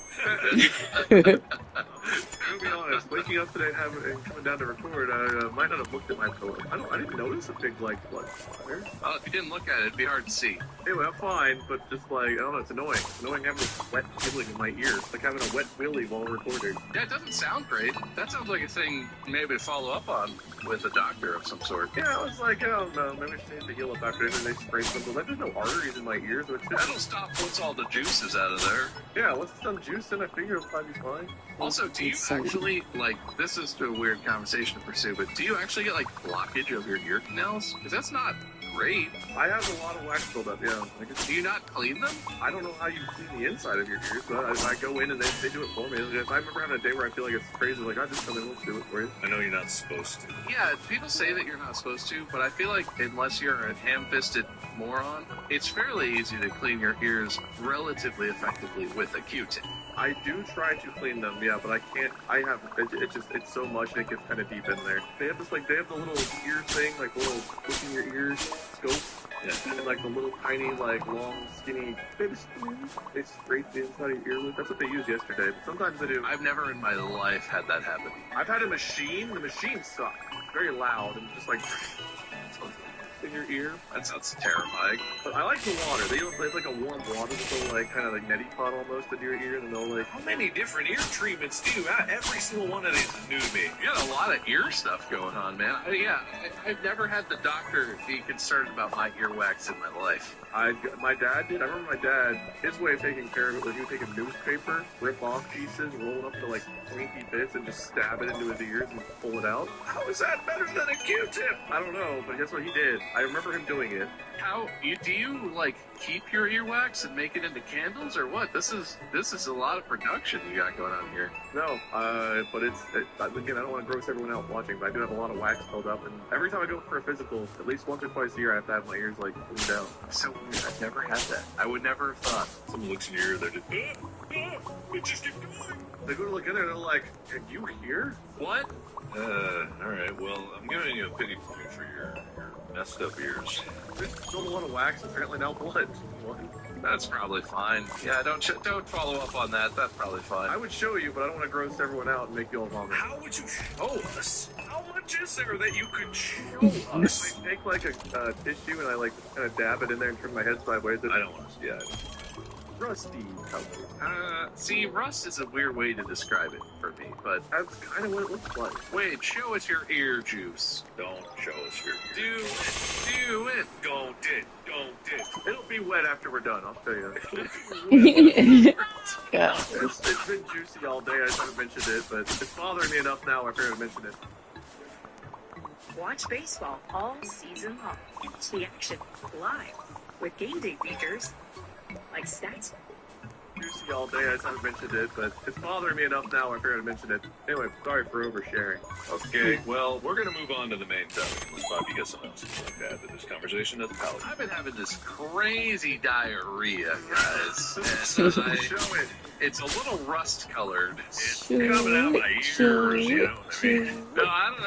Speaker 3: To be honest, waking up today and coming down to record, I might not have looked at my pillow. I didn't notice a big, like, blood splatter.
Speaker 6: Well, if you didn't look at it, it'd be hard to see.
Speaker 3: Anyway, I'm fine, but just like, I don't know, it's annoying. It's annoying having this wet feeling in my ear. It's like having a wet willy while recording.
Speaker 6: Yeah, it doesn't sound great. That sounds like a thing maybe to follow up on with a doctor of some sort.
Speaker 3: Yeah, I was like, I don't know, maybe I need to heal up after it, and they spray something. Like, there's no arteries in my ears. So
Speaker 6: that'll stop once all the juice is out of there.
Speaker 3: Yeah, once some juice in, I figure it'll probably be fine.
Speaker 6: Also, do you
Speaker 4: It's so
Speaker 6: actually, like, this is a weird conversation to pursue, but do you actually get, like, blockage of your ear canals? Because that's not great.
Speaker 3: I have a lot of wax buildup, yeah.
Speaker 6: Do you not clean them?
Speaker 3: I don't know how you clean the inside of your ears, but I go in and they do it for me. If I remember having a day where I feel like it's crazy, like, I just come in, let's do it for you.
Speaker 2: I know you're not supposed to.
Speaker 6: Yeah, people say that you're not supposed to, but I feel like unless you're a ham-fisted moron, it's fairly easy to clean your ears relatively effectively with a Q-tip.
Speaker 3: I do try to clean them, yeah, but I can't. It's so much and it gets kind of deep in there. They have this, like, they have the little ear thing, like, little look in your ears scope. Yeah. And, like, the little tiny, like, long, skinny, they scrape the inside of your ear with. That's what they used yesterday, but sometimes they do.
Speaker 6: I've never in my life had that happen.
Speaker 3: I've had a machine. The machine sucked. Very loud and just, like, in your ear.
Speaker 6: That sounds terrifying.
Speaker 3: But I like the water. They have like a warm water that they'll like kind of like neti pot almost into your ear, and they'll like.
Speaker 2: How many different ear treatments do you have? Every single one of these is new to me.
Speaker 6: You got a lot of ear stuff going on, man. I've never had the doctor be concerned about my earwax in my life.
Speaker 3: My dad did. I remember my dad, his way of taking care of it was he would take a newspaper, rip off pieces, roll it up to like pointy bits, and just stab it into his ears and pull it out.
Speaker 2: How is that better than a Q-tip?
Speaker 3: I don't know, but guess what he did? I remember him doing it.
Speaker 6: Do you like keep your earwax and make it into candles or what? This is a lot of production you got going on here.
Speaker 3: No, but again, I don't want to gross everyone out watching, but I do have a lot of wax built up, and every time I go for a physical, at least once or twice a year, I have to have my ears like cleaned out.
Speaker 6: So weird. I've never had that. I would never have thought.
Speaker 2: Someone looks in your ear, they're just, it just keep going.
Speaker 3: They go to look in there, and they're like, "Are you here?"
Speaker 6: What?
Speaker 2: All right. Well, I'm giving you a pity point for your messed up ears.
Speaker 3: There's still a lot of wax, apparently now blood.
Speaker 6: That's probably fine. Yeah, don't follow up on that. That's probably fine.
Speaker 3: I would show you, but I don't want to gross everyone out and make you all vomit.
Speaker 2: How would you show us? How much is there that you could show us?
Speaker 3: I take like a tissue and I like kind of dab it in there and turn my head sideways.
Speaker 2: I don't want to. Yeah.
Speaker 3: Rusty.
Speaker 6: See, rust is a weird way to describe it for me, but
Speaker 3: that's kind of what it looks like.
Speaker 6: Wait, show us your ear juice.
Speaker 2: Don't show us your ear.
Speaker 6: Do it.
Speaker 2: Don't it.
Speaker 3: It'll be wet after we're done, I'll tell you.
Speaker 4: Yeah.
Speaker 3: It's been juicy all day, I just haven't mentioned it, but it's bothering me enough now I figured I'd mention it.
Speaker 8: Watch baseball all season long. Watch the action live with game day features like stats.
Speaker 3: Juicy all day, I just haven't mentioned it, but it's bothering me enough now I figured I'd mention it. Anyway, sorry for oversharing.
Speaker 2: Okay, well, we're going to move on to the main topic. Unless Bobby gets something else to add to this conversation as a paladin.
Speaker 6: I've been having this crazy diarrhea, guys.
Speaker 3: And
Speaker 6: it's a little rust-colored.
Speaker 2: It's coming out my ears, you know what I mean?
Speaker 6: No, I don't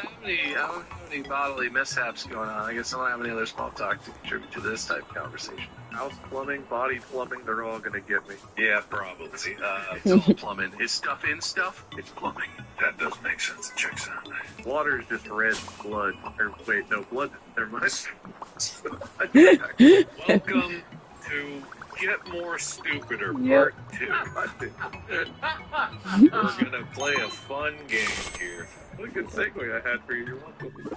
Speaker 6: have any bodily mishaps going on. I guess I don't have any other small talk to contribute to this type of conversation.
Speaker 3: House plumbing, body plumbing, they're all gonna get me.
Speaker 2: Yeah, probably.
Speaker 6: It's all plumbing. Is stuff in stuff? It's plumbing.
Speaker 2: That does make sense. It checks out.
Speaker 3: Water is just red blood. Or wait, no, blood. Never mind.
Speaker 2: Welcome to Get More Stupider Part 2. We're gonna play a fun game here.
Speaker 3: What a good segue I had for you.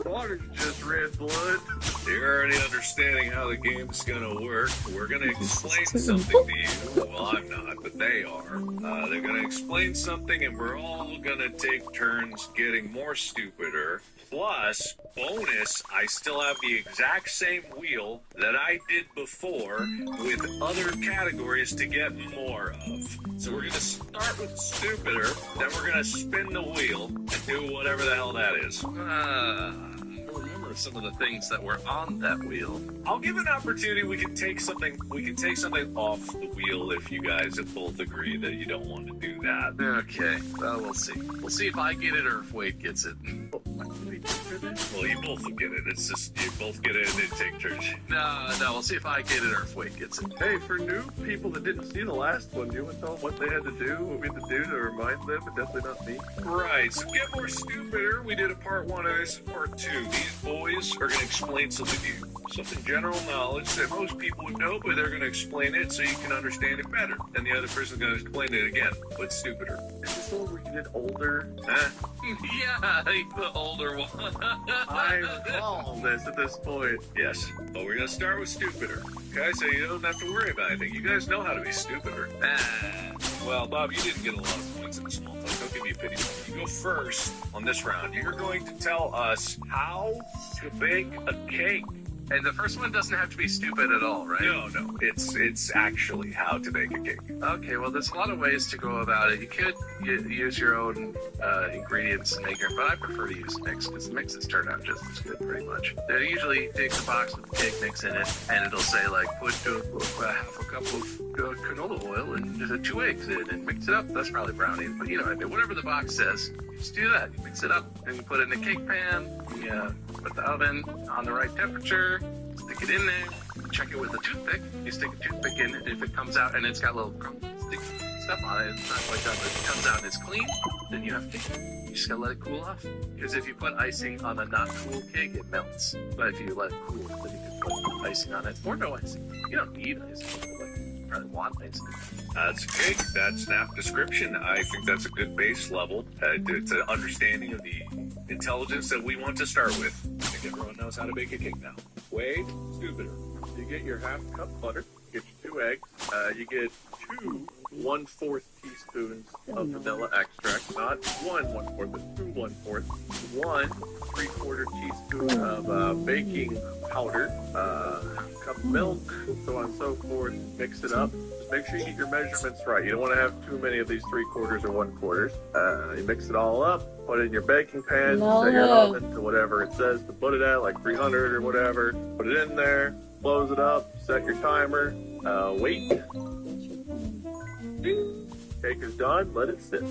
Speaker 3: Water's just red blood.
Speaker 2: You're already understanding how the game's gonna work. We're gonna explain something to you. Well, I'm not, but they are. They're gonna explain something, and we're all gonna take turns getting more stupider. Plus, bonus, I still have the exact same wheel that I did before with other categories to get more of. So we're going to start with stupider, then we're going to spin the wheel and do whatever the hell that is.
Speaker 6: I remember some of the things that were on that wheel.
Speaker 2: I'll give an opportunity. We can take something off the wheel if you guys have both agreed that you don't want to do that.
Speaker 6: Okay, well, we'll see. We'll see if I get it or if Wade gets it.
Speaker 2: Well, you both will get it. It's just, you both get it and then take turns.
Speaker 6: No, we'll see if I get it or if Wade gets it.
Speaker 3: Hey, for new people that didn't see the last one, do you want to tell them what they had to do, what we had to do to remind them, but definitely not me?
Speaker 2: Right, so Get More Stupider, we did a part 1 of this and part 2. These boys are going to explain something to you. Something general knowledge that most people would know, but they're going to explain it so you can understand it better. And the other person's going to explain it again, but stupider.
Speaker 3: Is this one where you did older?
Speaker 6: Yeah, the older one.
Speaker 3: I recall this at this point.
Speaker 2: Yes, but we're going to start with stupider. Okay, so you don't have to worry about anything. You guys know how to be stupider.
Speaker 6: Well, Bob, you didn't get a lot of points
Speaker 2: ones in the small talk. Don't give me a pity. You go first on this round. You're going to tell us how to bake a cake.
Speaker 6: And the first one doesn't have to be stupid at all, right?
Speaker 2: No. It's actually how to bake a cake.
Speaker 6: Okay, well, there's a lot of ways to go about it. You could use your own ingredients and make it, but I prefer to use mix because the mixes turn out just as good, pretty much. They usually take the box with the cake mix in it, and it'll say, like, put half a cup of canola oil and 2 eggs in and mix it up. That's probably brownie, but you know what I mean. Whatever the box says, you just do that. You mix it up, and you put it in the cake pan. You put the oven on the right temperature, stick it in there, check it with a toothpick. You stick a toothpick in it, if it comes out and it's got a little sticky stuff on it, it's not quite done, but if it comes out and it's clean, then you have cake. You just gotta let it cool off. Because if you put icing on a not cool cake, it melts. But if you let it cool, then you can put icing on it, or no icing. You don't need icing, but you probably want icing.
Speaker 2: That's a cake. That's snap description. I think that's a good base level. It's an understanding of the intelligence that we want to start with. I think everyone knows how to bake a cake now. Wade, stupider.
Speaker 3: You get your half cup butter, you get your 2 eggs, you get 2 1/4 teaspoons of vanilla extract, not 1/4, but 2 1/4, 1 3/4 teaspoon of baking powder, cup of milk, so on and so forth. Mix it up. Just make sure you get your measurements right. You don't want to have too many of these 3/4 or 1/4. You mix it all up, put it in your baking pan, set your oven to whatever it says to put it at, like 300 or whatever. Put it in there, close it up, set your timer, wait. Cake is done, let it sit.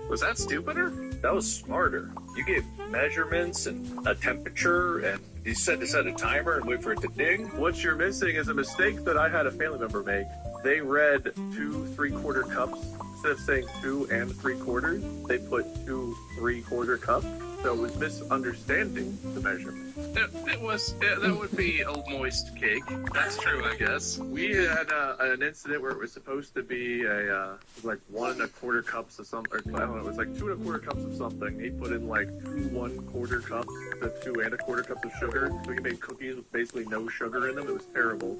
Speaker 6: Was that stupider?
Speaker 2: That was smarter. You get measurements and a temperature, and you set to set a timer and wait for it to ding.
Speaker 3: What you're missing is a mistake that I had a family member make. They read 2 3/4 cups. Instead of saying 2 3/4, they put 2 3/4 cups. So it was misunderstanding the measurement.
Speaker 6: That would be a moist cake. That's true, I guess.
Speaker 3: We had an incident where it was supposed to be it was like 1 1/4 cups of something, or I don't know, it was like 2 1/4 cups of something. He put in like 2 1/4 cups, the 2 1/4 cups of sugar. So he made cookies with basically no sugar in them. It was terrible.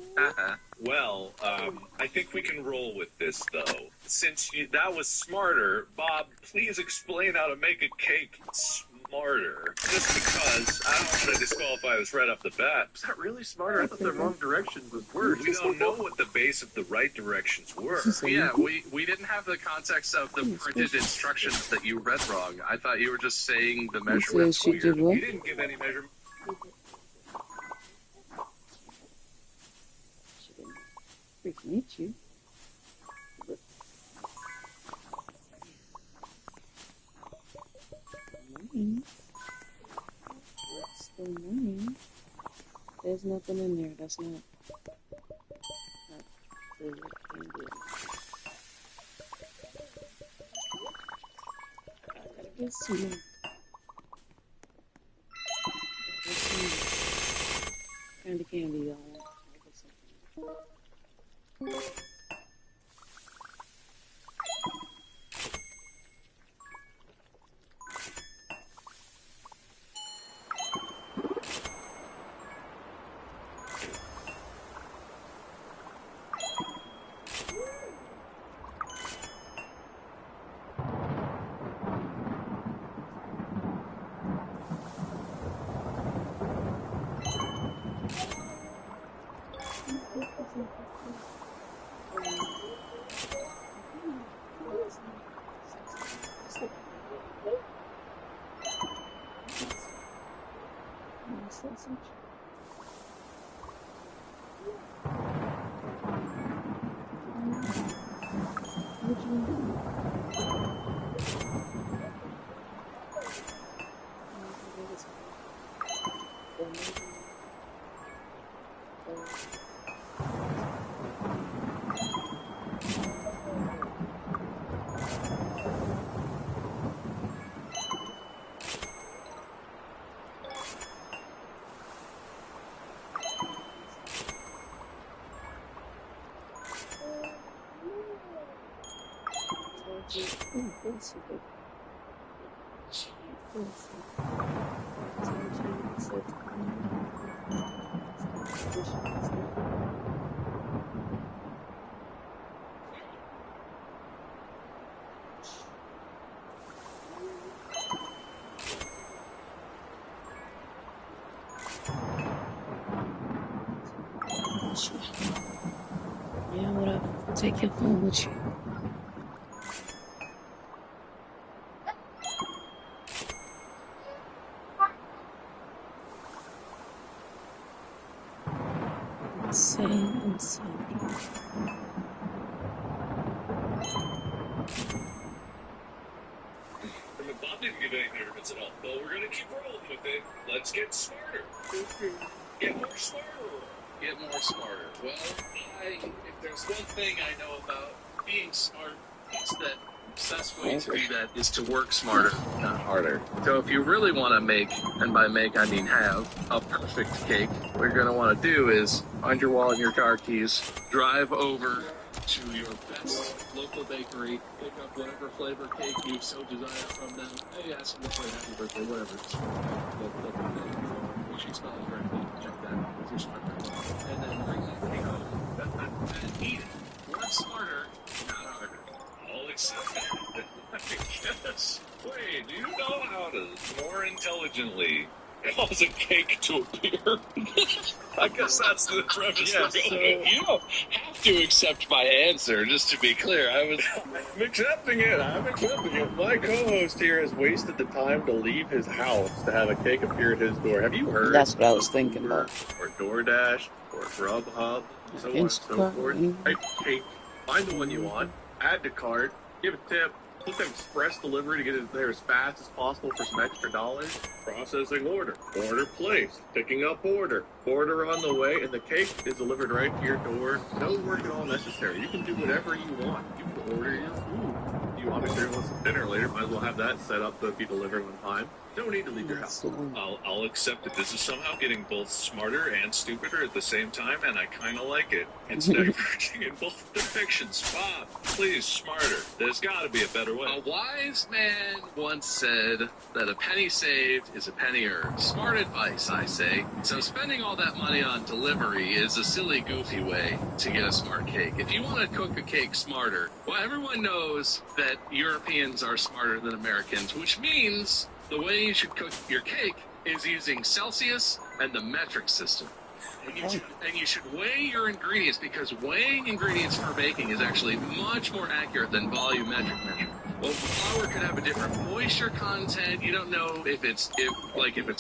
Speaker 2: Well, I think we can roll with this, though. Since that was smarter, Bob, please explain how to make a cake smarter. Just because I don't want to disqualify this right off the bat.
Speaker 3: Was that really smarter? I thought the wrong directions was worse.
Speaker 2: We don't know what the base of the right directions were.
Speaker 6: Yeah, we didn't have the context of the printed instructions that you read wrong. I thought you were just saying the measurements weird.
Speaker 2: You didn't give any measurements.
Speaker 4: Freaking hate you. What's the name? There's nothing in there. That's not the candy. I gotta get some more. Kind of candy, y'all. Yeah, whatever. Take your phone with you. Insane.
Speaker 2: Bob didn't give any nervous at all. Well, we're gonna keep rolling with it. Let's get smarter. Get more smarter.
Speaker 6: Get more smarter. Well, if there's one thing I know about being smart, it's that the best way to do that is to work smarter, not harder. So if you really want to make, and by make I mean have, a perfect cake, what you're going to want to do is find your wallet and your car keys, drive over to your best local bakery, pick up whatever flavor cake you so desire from them. Hey, ask them to play happy birthday, whatever. You should spell it correctly. Check that with your smart card. And then bring that cake home and eat it. Work smarter, not harder.
Speaker 2: I'll accept that. I guess. Wait, do you know how to more intelligently cause a cake to appear? I guess that's the premise we're going with.
Speaker 6: You don't have to accept my answer, just to be clear.
Speaker 3: I'm accepting it. My co-host here has wasted the time to leave his house to have a cake appear at his door. Have you heard?
Speaker 4: That's what I was thinking about.
Speaker 3: Or DoorDash, or Grubhub, so on and so forth. Type cake, find the one you want, add to cart, give a tip, click on express delivery to get it there as fast as possible for some extra dollars. Processing order placed, picking up order on the way, and the cake is delivered right to your door. No work at all necessary. You can do whatever you want. You can order your food. You obviously want some dinner later, might as well have that set up to be delivered on time. No need to leave your house.
Speaker 2: I'll accept that this is somehow getting both smarter and stupider at the same time, and I kind of like it. It's diverging in both directions. Bob, please, smarter. There's got to be a better way.
Speaker 6: A wise man once said that a penny saved is a penny earned. Smart advice, I say. So spending all that money on delivery is a silly, goofy way to get a smart cake. If you want to cook a cake smarter, well, everyone knows that Europeans are smarter than Americans, which means the way you should cook your cake is using Celsius and the metric system. And you should weigh your ingredients, because weighing ingredients for baking is actually much more accurate than volumetric measurement. Well, flour could have a different moisture content. You don't know if it's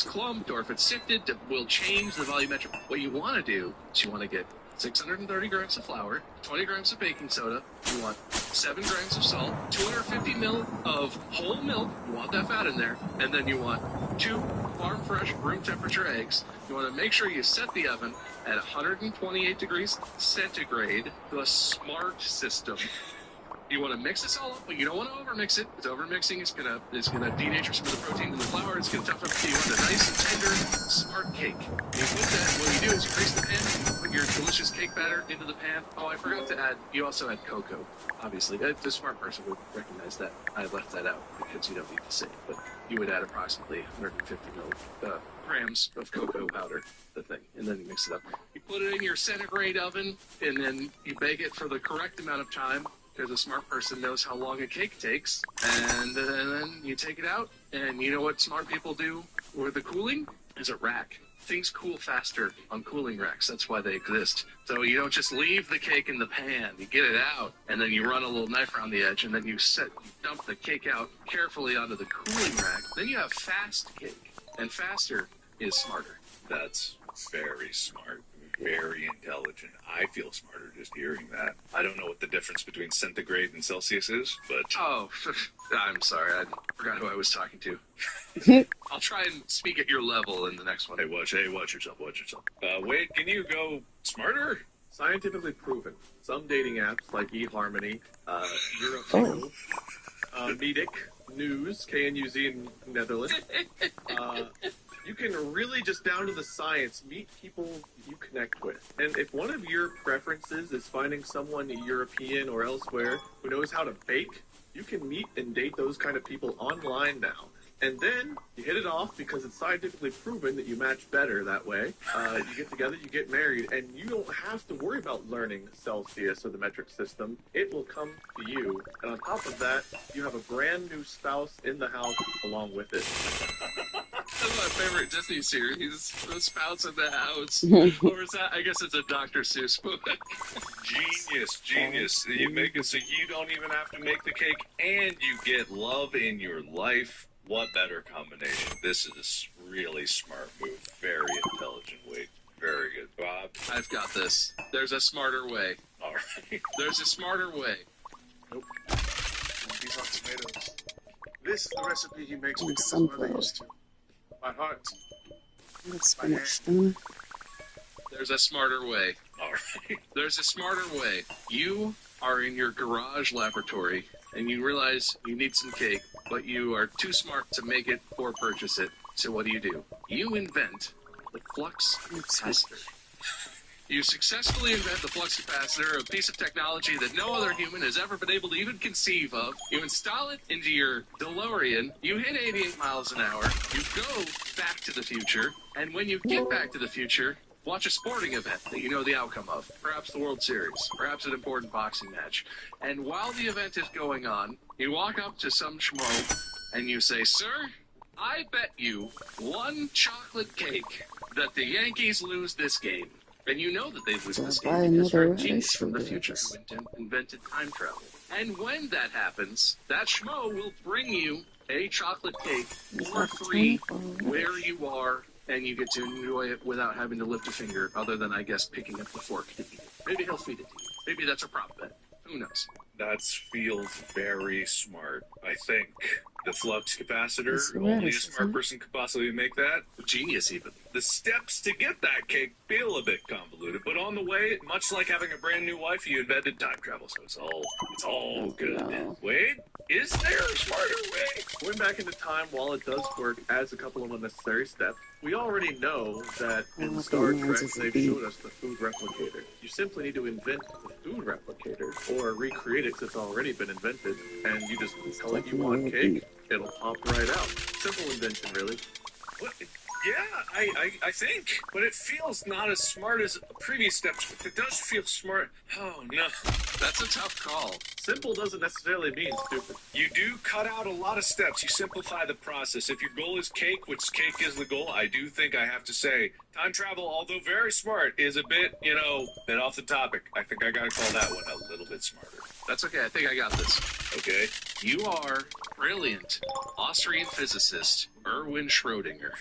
Speaker 6: clumped or if it's sifted. That will change the volumetric. What you want to do is you want to get 630 grams of flour, 20 grams of baking soda, you want 7 grams of salt, 250 ml of whole milk, you want that fat in there, and then you want 2 farm fresh room temperature eggs. You want to make sure you set the oven at 128 degrees centigrade, the smart system. You want to mix this all up, but you don't want to overmix it. Because overmixing is gonna denature some of the protein in the flour. It's gonna toughen up. You want a nice and tender, smart cake. You put that. What you do is you grease the pan, put your delicious cake batter into the pan. Oh, I forgot to add. You also add cocoa. Obviously, the smart person would recognize that. I left that out because you don't need to say it. But you would add approximately 150 grams of cocoa powder, the thing, and then you mix it up. You put it in your centigrade oven, and then you bake it for the correct amount of time. Because a smart person knows how long a cake takes, and then you take it out, and you know what smart people do with the cooling? Is a rack. Things cool faster on cooling racks. That's why they exist. So you don't just leave the cake in the pan. You get it out, and then you run a little knife around the edge, and then you dump the cake out carefully onto the cooling rack. Then you have fast cake, and faster is smarter.
Speaker 2: That's very smart. Very intelligent. I feel smarter just hearing that. I don't know what the difference between centigrade and Celsius is, but...
Speaker 6: Oh, I'm sorry. I forgot who I was talking to. I'll try and speak at your level in the next one.
Speaker 2: Hey, watch yourself. Wade, can you go smarter?
Speaker 3: Scientifically proven. Some dating apps like eHarmony, Europeo, Medic, News, KNUZ in Netherlands, you can really, just down to the science, meet people you connect with. And if one of your preferences is finding someone European or elsewhere who knows how to bake, you can meet and date those kind of people online now. And then you hit it off because it's scientifically proven that you match better that way. You get together, you get married, and you don't have to worry about learning Celsius or the metric system. It will come to you. And on top of that, you have a brand new spouse in the house along with it.
Speaker 6: still my favorite Disney series, The Spouse in the House. Or is that, I guess it's a Dr. Seuss book.
Speaker 2: Genius. You make it so you don't even have to make the cake and you get love in your life. What better combination? This is a really smart move. Very intelligent way. Very good. Bob?
Speaker 6: I've got this. There's a smarter way.
Speaker 2: All right.
Speaker 6: There's a smarter way.
Speaker 3: Nope. These aren't tomatoes. This is the recipe he makes
Speaker 4: And
Speaker 3: because that's what I
Speaker 4: sunflower.
Speaker 3: used to. My heart.
Speaker 4: Spinach done.
Speaker 6: There's a smarter way.
Speaker 2: All right.
Speaker 6: There's a smarter way. You are in your garage laboratory, and you realize you need some cake, but you are too smart to make it or purchase it. So what do? You invent the flux capacitor. You successfully invent the flux capacitor, a piece of technology that no other human has ever been able to even conceive of. You install it into your DeLorean, you hit 88 miles an hour, you go back to the future, and when you get back to the future, watch a sporting event that you know the outcome of. Perhaps the World Series, perhaps an important boxing match. And while the event is going on, you walk up to some schmo and you say, "Sir, I bet you one chocolate cake that the Yankees lose this game." And you know that they lose this
Speaker 4: Buy
Speaker 6: game because you're a
Speaker 4: another
Speaker 6: genius
Speaker 4: ice
Speaker 6: from the
Speaker 4: cream
Speaker 6: future
Speaker 4: box.
Speaker 6: who invented time travel. And when that happens, that schmo will bring you a chocolate cake
Speaker 4: Is
Speaker 6: for
Speaker 4: that
Speaker 6: free
Speaker 4: $10?
Speaker 6: where you are, and you get to enjoy it without having to lift a finger, other than, I guess, picking up the fork to eat it. Maybe he'll feed it to you. Maybe that's a prop bet. Who knows?
Speaker 2: That feels very smart. I think the flux capacitor,
Speaker 4: It's
Speaker 2: only a
Speaker 4: radish,
Speaker 2: smart
Speaker 4: isn't it?
Speaker 2: person could possibly make that.
Speaker 6: Genius, even.
Speaker 2: The steps to get that cake feel a bit convoluted, but on the way, much like having a brand new wife, you invented time travel, so it's all good.
Speaker 4: No.
Speaker 2: Wade, is there a smarter way?
Speaker 3: Going back into time, while it does work, adds a couple of unnecessary steps. We already know that in
Speaker 4: Oh,
Speaker 3: Star
Speaker 4: okay,
Speaker 3: Trek
Speaker 4: mine's just a
Speaker 3: they've
Speaker 4: bee.
Speaker 3: showed us the food replicator. You simply need to invent the food replicator or recreate it because it's already been invented, and you just tell it you want
Speaker 4: definitely a
Speaker 3: cake, it'll pop right out. Simple invention, really.
Speaker 2: What? Yeah, I think, but it feels not as smart as previous steps, but it does feel smart. Oh, no.
Speaker 6: That's a tough call.
Speaker 3: Simple doesn't necessarily mean stupid.
Speaker 2: You do cut out a lot of steps. You simplify the process. If your goal is cake, which cake is the goal, I do think I have to say time travel, although very smart, is a bit, bit off the topic. I think I gotta call that one a little bit smarter.
Speaker 6: That's okay. I think I got this.
Speaker 2: Okay?
Speaker 6: You are brilliant Austrian physicist Erwin Schrödinger.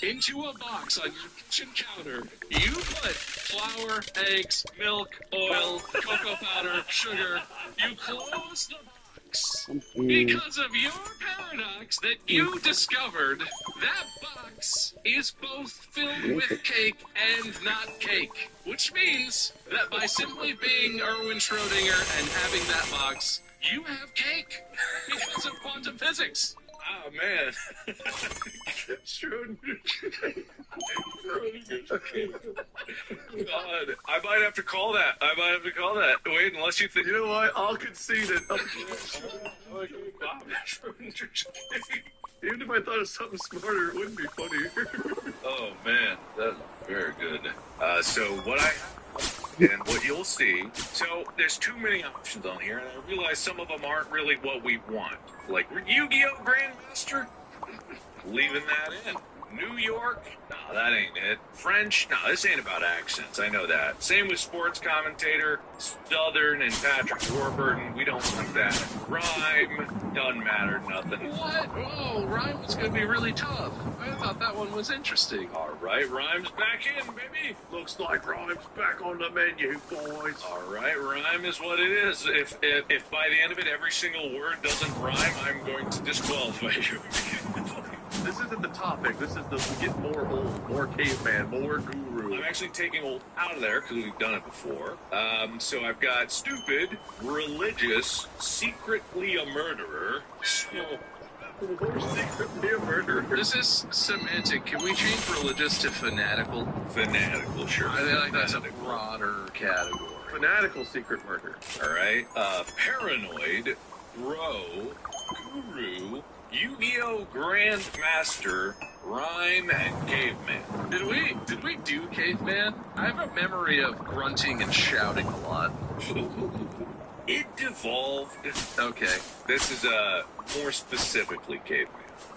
Speaker 6: Into a box on your kitchen counter, you put flour, eggs, milk, oil, cocoa powder, sugar. You close the box. Because of your paradox that you discovered, that box is both filled with cake and not cake. Which means that by simply being Erwin Schrödinger and having that box, you have cake because of quantum physics.
Speaker 2: Oh, man. Schrodinger's cake. God, I might have to call that. Wait, unless you think...
Speaker 3: You know what? I'll concede it.
Speaker 2: Schrodinger's cake.
Speaker 3: Even if I thought of something smarter, it wouldn't be funny.
Speaker 2: Oh, man, that's very good. So what I... And what you'll see, so there's too many options on here, and I realize some of them aren't really what we want. Like Yu-Gi-Oh! Grandmaster? Leaving that in. New York? No, that ain't it. French? No, this ain't about accents, I know that. Same with sports commentator, Southern and Patrick Warburton, we don't want that. Rhyme? Doesn't matter, nothing.
Speaker 6: What? Oh, rhyme was going to be really tough. I thought that one was interesting.
Speaker 2: Alright, Rhyme's back in, baby.
Speaker 3: Looks like Rhyme's back on the menu, boys.
Speaker 2: Alright, rhyme is what it is. If by the end of it every single word doesn't rhyme, I'm going to disqualify you.
Speaker 3: This isn't the topic. This is the get more old, more caveman, more guru.
Speaker 2: I'm actually taking old out of there because we've done it before. So I've got stupid, religious, secretly a murderer.
Speaker 3: Or secretly a murderer.
Speaker 6: This is semantic. Can we change religious to fanatical?
Speaker 2: Fanatical, sure.
Speaker 6: I feel like that's a broader category.
Speaker 3: Fanatical secret murder.
Speaker 2: All right. Paranoid, bro, guru, Yu-Gi-Oh! Grandmaster, rhyme, and caveman.
Speaker 6: Did we do caveman? I have a memory of grunting and shouting a lot.
Speaker 2: It devolved.
Speaker 6: Okay.
Speaker 2: This is more specifically caveman.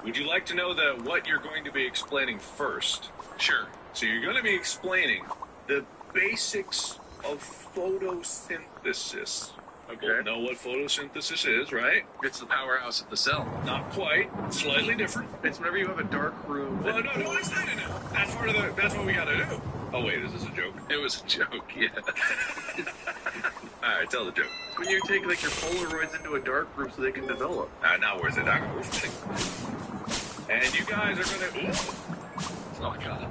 Speaker 2: Would you like to know what you're going to be explaining first?
Speaker 6: Sure.
Speaker 2: So you're going to be explaining the basics of photosynthesis.
Speaker 3: Okay.
Speaker 2: You know what photosynthesis is, right?
Speaker 6: It's the powerhouse of the cell.
Speaker 2: Not quite. Slightly different.
Speaker 3: It's whenever you have a dark room.
Speaker 2: Well, no, it's not. That's part of that's what we got to do. Oh wait, is this a joke?
Speaker 6: It was a joke, yeah.
Speaker 2: All right, tell the joke.
Speaker 3: When you take like your Polaroids into a dark room so they can develop.
Speaker 2: Now where's the dark room? And you guys are gonna.
Speaker 6: Oh god.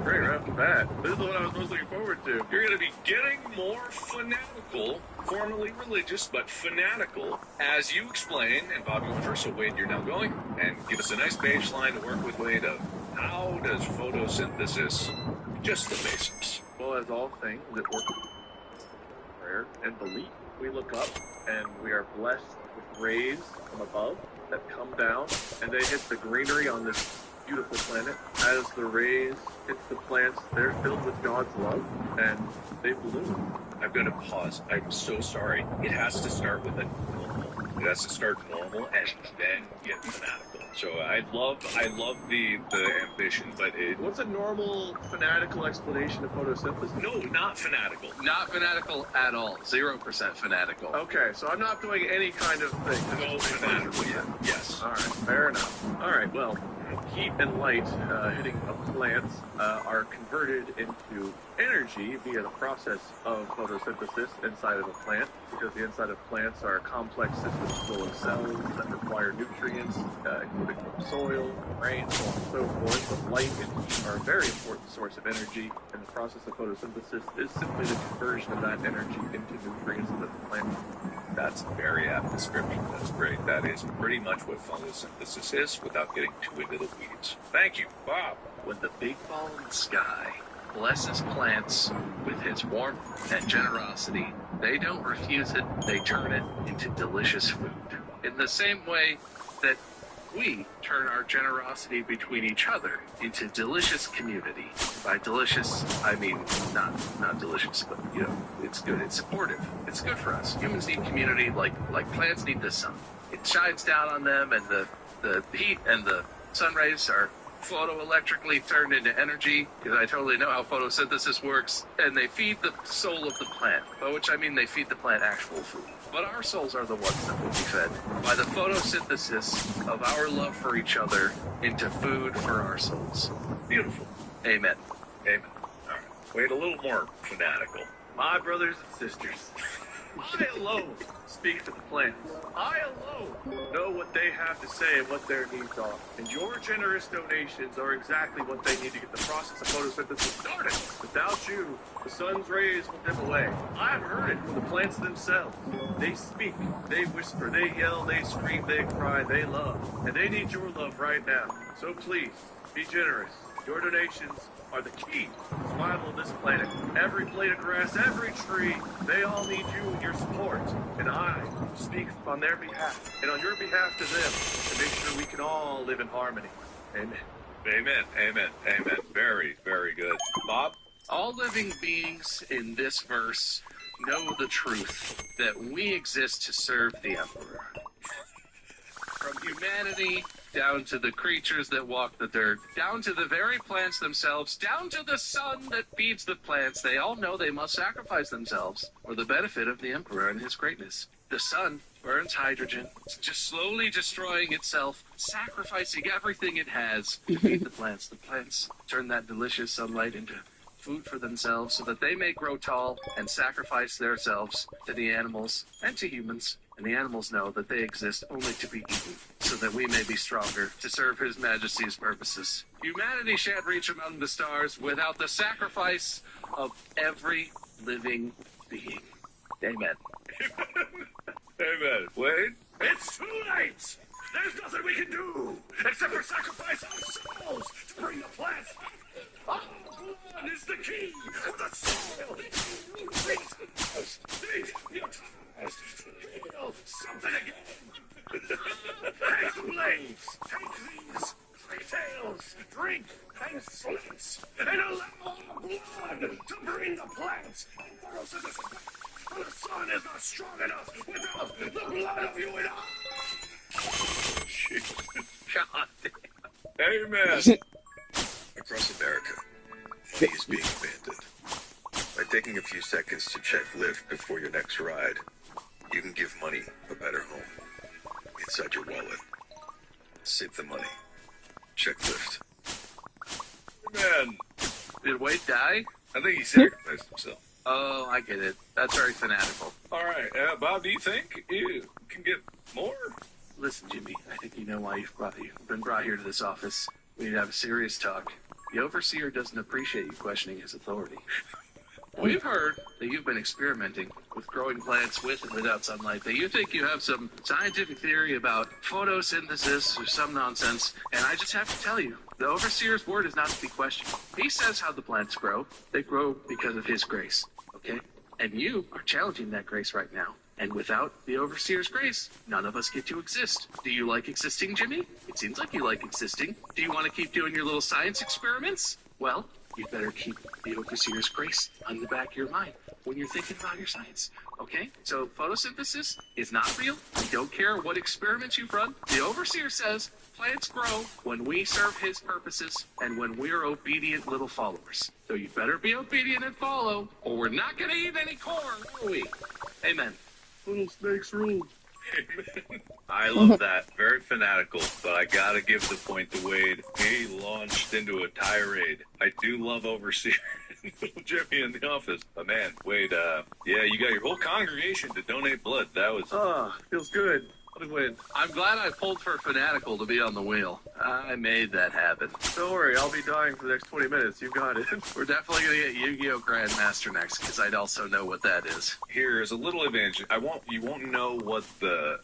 Speaker 3: Great, right off the bat. This is what I was most looking forward to.
Speaker 2: You're going to be getting more fanatical, formerly religious, but fanatical, as you explain, and Bob, you went first, so Wade, you're now going, and give us a nice baseline to work with, Wade, of how does photosynthesis, just the basics.
Speaker 3: Well, as all things that work with prayer and belief, we look up and we are blessed with rays from above that come down, and they hit the greenery on this beautiful planet. As the rays hit the plants, they're filled with God's love, and they bloom.
Speaker 2: I'm going to pause. I'm so sorry. It has to start with a normal. It has to start normal and then get fanatical. So I love the ambition, but
Speaker 3: what's a normal fanatical explanation of photosynthesis?
Speaker 2: No, not fanatical.
Speaker 6: Not fanatical at all. 0% fanatical.
Speaker 3: Okay, so I'm not doing any kind of thing.
Speaker 2: No fanatical yet. Yes.
Speaker 3: All right, fair enough. All right, well, heat and light hitting a plant are converted into energy via the process of photosynthesis inside of a plant, because the inside of plants are complex systems full of cells that require nutrients, including from soil, rain, so on and so forth. But light and heat are a very important source of energy, and the process of photosynthesis is simply the conversion of that energy into nutrients that the plant needs.
Speaker 2: That's a very apt description. That's great. That is pretty much what photosynthesis is, without getting too into the weeds. Thank you, Bob.
Speaker 6: When the big ball in the sky blesses plants with his warmth and generosity, they don't refuse it, they turn it into delicious food. In the same way that we turn our generosity between each other into delicious community. By delicious, I mean not delicious, but it's good. It's supportive. It's good for us. Humans need community like plants need the sun. It shines down on them, and the heat and the sun rays are photoelectrically turned into energy, because I totally know how photosynthesis works, and they feed the soul of the plant, by which I mean they feed the plant actual food. But our souls are the ones that will be fed by the photosynthesis of our love for each other into food for our souls.
Speaker 2: Beautiful.
Speaker 6: Amen.
Speaker 2: Amen. All right. Wait, a little more fanatical.
Speaker 3: My brothers and sisters, I alone speak to the plants. I alone know what they have to say and what their needs are. And your generous donations are exactly what they need to get the process of photosynthesis started. Without you, the sun's rays will dim away. I've heard it from the plants themselves. They speak, they whisper, they yell, they scream, they cry, they love. And they need your love right now. So please, be generous. Your donations are the key to the survival of this planet. Every blade of grass, every tree, they all need you and your support. And I speak on their behalf and on your behalf to them to make sure we can all live in harmony. Amen.
Speaker 2: Amen. Amen. Amen. Very, very good. Bob?
Speaker 6: All living beings in this verse know the truth that we exist to serve the Emperor. From humanity, down to the creatures that walk the dirt, down to the very plants themselves, down to the sun that feeds the plants, they all know they must sacrifice themselves for the benefit of the Emperor and his greatness. The sun burns hydrogen, it's just slowly destroying itself, sacrificing everything it has to feed the plants. The plants turn that delicious sunlight into food for themselves so that they may grow tall and sacrifice themselves to the animals and to humans. And the animals know that they exist only to be eaten, so that we may be stronger to serve His Majesty's purposes. Humanity shan't reach among the stars without the sacrifice of every living being. Amen.
Speaker 2: Amen. Wade?
Speaker 9: It's too late! There's nothing we can do except for sacrifice ourselves to bring the plants. Our blood is the key for the soil. Feel something again. Take the blades. Take these cocktails. Drink and slit. And allow our blood to bring the plants. For the sun is not strong enough without the blood of you and I.
Speaker 6: God damn.
Speaker 2: Hey, man.
Speaker 9: Across America, money is being abandoned. By taking a few seconds to check Lyft before your next ride, you can give money a better home. Inside your wallet. Save the money. Check Lyft.
Speaker 2: Man,
Speaker 6: Did Wade die?
Speaker 2: I think he sacrificed himself.
Speaker 6: Oh, I get it. That's very fanatical.
Speaker 2: All right, Bob, do you think you can get more?
Speaker 6: Listen, Jimmy, I think you know why you've been brought here to this office. We need to have a serious talk. The overseer doesn't appreciate you questioning his authority. We've heard that you've been experimenting with growing plants with and without sunlight, that you think you have some scientific theory about photosynthesis or some nonsense, and I just have to tell you, the overseer's word is not to be questioned. He says how the plants grow. They grow because of his grace, okay? And you are challenging that grace right now. And without the overseer's grace, none of us get to exist. Do you like existing, Jimmy? It seems like you like existing. Do you want to keep doing your little science experiments? Well, you better keep the overseer's grace on the back of your mind when you're thinking about your science, okay? So photosynthesis is not real. We don't care what experiments you've run. The overseer says plants grow when we serve his purposes and when we're obedient little followers. So you better be obedient and follow, or we're not going to eat any corn, are we? Amen.
Speaker 3: Little snakes rule.
Speaker 11: I love that. Very fanatical, but I gotta give the point to Wade. He launched into a tirade. I do love overseer little Jimmy in the office. But man, Wade, yeah, you got your whole congregation to donate blood. That was...
Speaker 6: Oh, feels good. What a win. I'm glad I pulled for fanatical to be on the wheel. I made that happen.
Speaker 3: Don't worry, I'll be dying for the next 20 minutes. You got it.
Speaker 6: We're definitely going to get Yu-Gi-Oh! Grandmaster next, because I'd also know what that is.
Speaker 2: Here is a little advantage. You won't know what the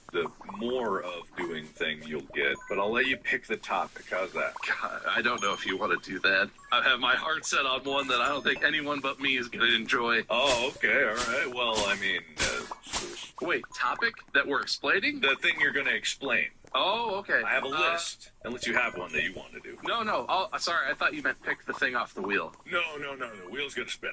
Speaker 2: more of doing thing you'll get, but I'll let you pick the topic. How's that?
Speaker 6: God, I don't know if you want to do that. I have my heart set on one that I don't think anyone but me is going to enjoy.
Speaker 2: Oh, okay, all right. Well, I mean...
Speaker 6: Wait, topic that we're explaining?
Speaker 2: The thing you're going to explain.
Speaker 6: Oh, okay.
Speaker 2: I have a list, unless you have one that you want to do.
Speaker 6: No. Sorry, I thought you meant pick the thing off the wheel.
Speaker 2: No. The wheel's going to spin.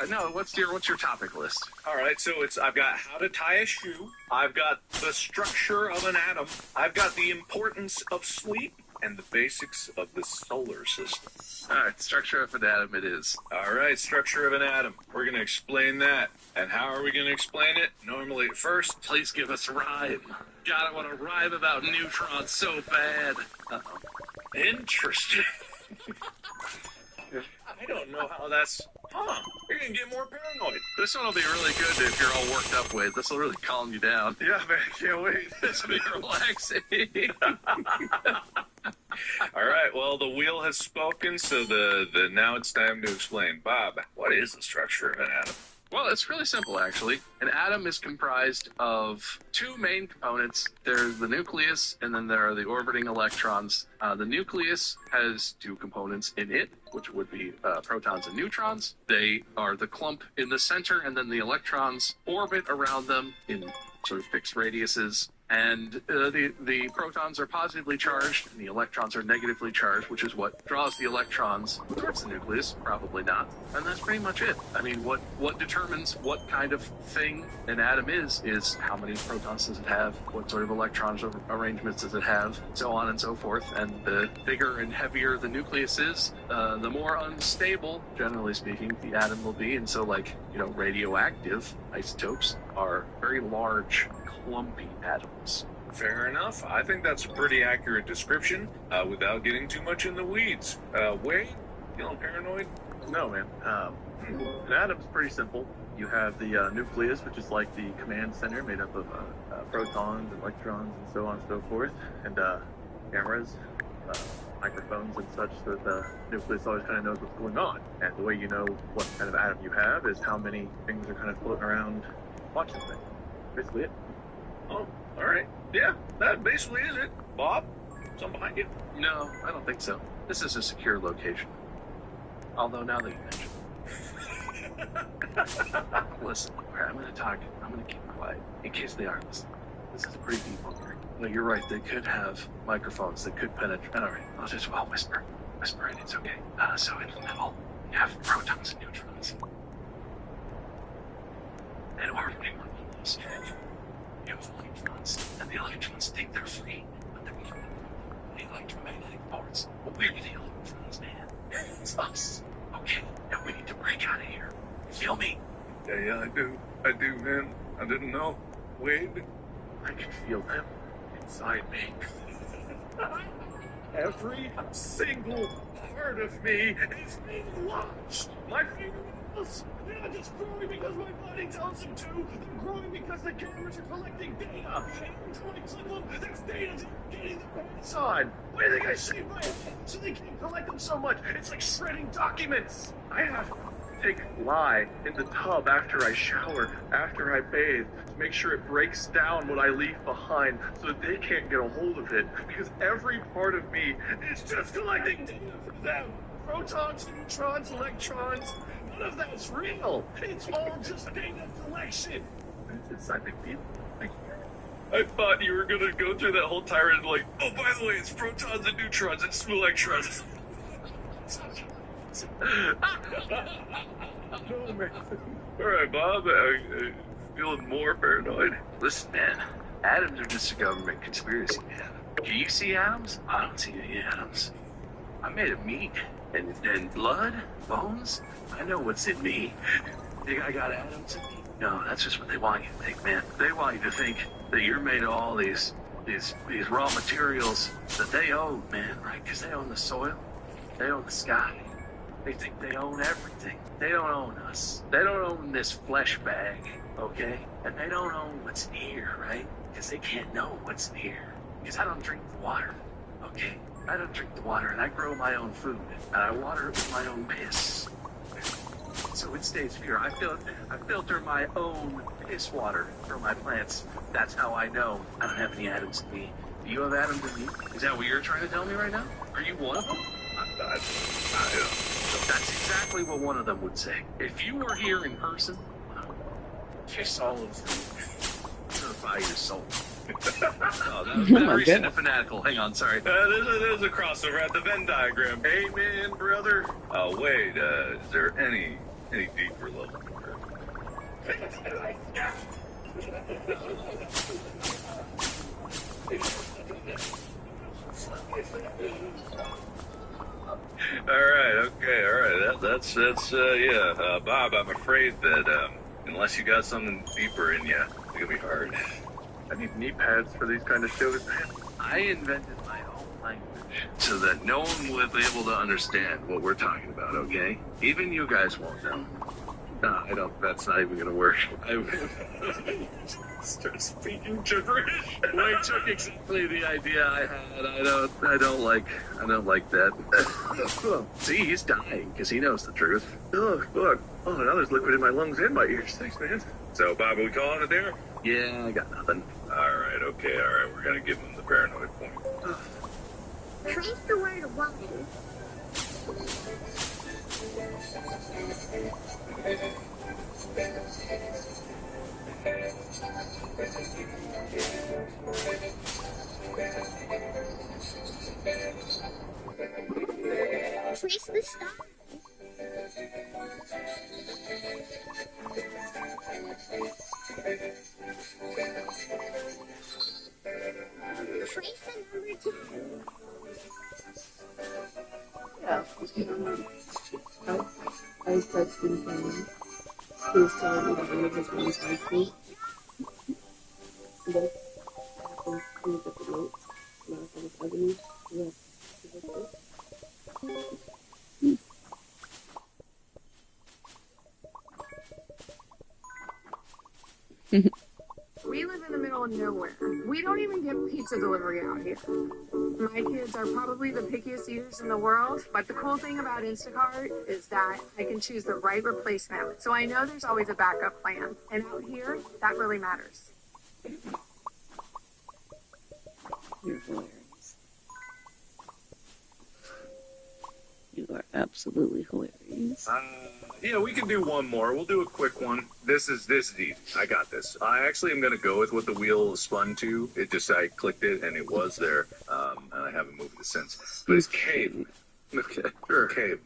Speaker 6: No, what's your topic list?
Speaker 2: All right, so I've got how to tie a shoe. I've got the structure of an atom. I've got the importance of sleep. And the basics of the solar system.
Speaker 6: All right, structure of an atom it is.
Speaker 2: All right, structure of an atom. We're going to explain that. And how are we going to explain it? Normally, first,
Speaker 6: please give us a rhyme. God, I want to rhyme about neutrons so bad. Uh-oh.
Speaker 2: Interesting. I don't know how that's... You're going to get more paranoid.
Speaker 6: This one will be really good if you're all worked up, Wade. This will really calm you down.
Speaker 3: Yeah, man, I can't wait.
Speaker 6: This will be relaxing.
Speaker 2: All right, well, the wheel has spoken, so now it's time to explain. Bob, what is the structure of an atom?
Speaker 6: Well, it's really simple, actually. An atom is comprised of two main components. There's the nucleus, and then there are the orbiting electrons. The nucleus has two components in it, which would be protons and neutrons. They are the clump in the center, and then the electrons orbit around them in sort of fixed radiuses. And the protons are positively charged, and the electrons are negatively charged, which is what draws the electrons towards the nucleus. Probably not. And that's pretty much it. I mean, what determines what kind of thing an atom is how many protons does it have, what sort of electrons arrangements does it have, so on and so forth. And the bigger and heavier the nucleus is, the more unstable, generally speaking, the atom will be. And so, radioactive isotopes are very large, clumpy atoms.
Speaker 2: Fair enough. I think that's a pretty accurate description, without getting too much in the weeds. Wade, feeling paranoid?
Speaker 3: No, man. An atom's pretty simple. You have the nucleus, which is like the command center made up of protons, electrons, and so on and so forth, and cameras, microphones and such, so that the nucleus always kind of knows what's going on. And the way you know what kind of atom you have is how many things are kind of floating around watching things. Basically it.
Speaker 2: Oh, all right. Yeah, that basically is it. Bob, something behind you?
Speaker 6: No, I don't think so. This is a secure location. Although, now that you mention it. Listen, I'm going to talk. I'm going to keep quiet in case they are listening. This is a pretty deep one here. No, you're right. They could have microphones that could penetrate. All right, I'll whisper. Whisper it. It's okay. So in the middle, you have protons and neutrons. And orbiting around those, you have electrons, and the electrons think they're free, but they're not. the electromagnetic parts. But where do the electrons, man? It's us. Okay, now we need to break out of here. You feel me?
Speaker 3: Yeah, I do. I do, man. I didn't know. Wade, I can feel them inside me. Every single part of me is being watched. My fingernails, they're not just growing because my body tells them to. They're growing because the cameras are collecting data. And every time I click them, there's data that they're getting the pants on. Why do you think I shave my head so they can't collect them so much? It's like shredding documents. I have to take lye in the tub after I shower, after I bathe, to make sure it breaks down what I leave behind so that they can't get a hold of it. Because every part of me is just collecting data for them. Protons, neutrons, electrons, none of that's real. It's all just data collection. It's inside me. I thought you were gonna go through that whole tirade like, oh, by the way, it's protons and neutrons and two electrons. No, man. All right, Bob. I'm feeling more paranoid.
Speaker 6: Listen, man. Atoms are just a government conspiracy, man. Do you see atoms? I don't see any atoms. I'm made of meat and blood, bones. I know what's in me. Think I got atoms in me? No, that's just what they want you to think, man. They want you to think that you're made of all these raw materials that they own, man, right? Because they own the soil, they own the sky. They think they own everything. They don't own us. They don't own this flesh bag, okay? And they don't own what's in here, right? Because they can't know what's in here. Because I don't drink the water, okay? I don't drink the water, and I grow my own food, and I water it with my own piss. So it stays pure. I filter my own piss water from my plants. That's how I know I don't have any atoms in me. Do you have atoms in you? Is that what you're trying to tell me right now? Are you one of them? That's exactly what one of them would say. If you were here in person, kiss all of them. Purify your soul. Oh, that was very fanatical. Hang on, sorry.
Speaker 2: There's a crossover at the Venn diagram.
Speaker 3: Amen, brother.
Speaker 11: Oh, wait, is there any deeper level? That's Bob, I'm afraid that, unless you got something deeper in you, it's gonna be hard.
Speaker 3: I need knee pads for these kind of shows, man.
Speaker 6: I invented my own language so that no one will be able to understand what we're talking about, okay? Even you guys won't know. No, I don't. That's not even gonna work. I
Speaker 3: start speaking gibberish.
Speaker 6: Wade took exactly the idea I had. I don't like that. See, he's dying because he knows the truth.
Speaker 3: Oh, look. Oh, now there's liquid in my lungs and my ears. Thanks, man.
Speaker 2: So, Bob, are we calling it there?
Speaker 6: Yeah, I got nothing.
Speaker 11: All right. We're gonna give him the paranoid point.
Speaker 12: Trace the word wine. Trace the stars. Trace the number 2.
Speaker 4: Yeah, I started from please tell me the image is one size me. Then I look at the notes. Now for the evidence. Yeah.
Speaker 5: We live in the middle of nowhere. We don't even get pizza delivery out here. My kids are probably the pickiest eaters in the world, but the cool thing about Instacart is that I can choose the right replacement. So I know there's always a backup plan. And out here, that really matters.
Speaker 4: You're hilarious. You are absolutely hilarious.
Speaker 2: Yeah, we can do one more. We'll do a quick one. This is easy. I got this. I actually am going to go with what the wheel spun to. It just, I clicked it and it was there. And I haven't moved it since. But it's caveman.
Speaker 3: Okay, sure.
Speaker 2: Caveman,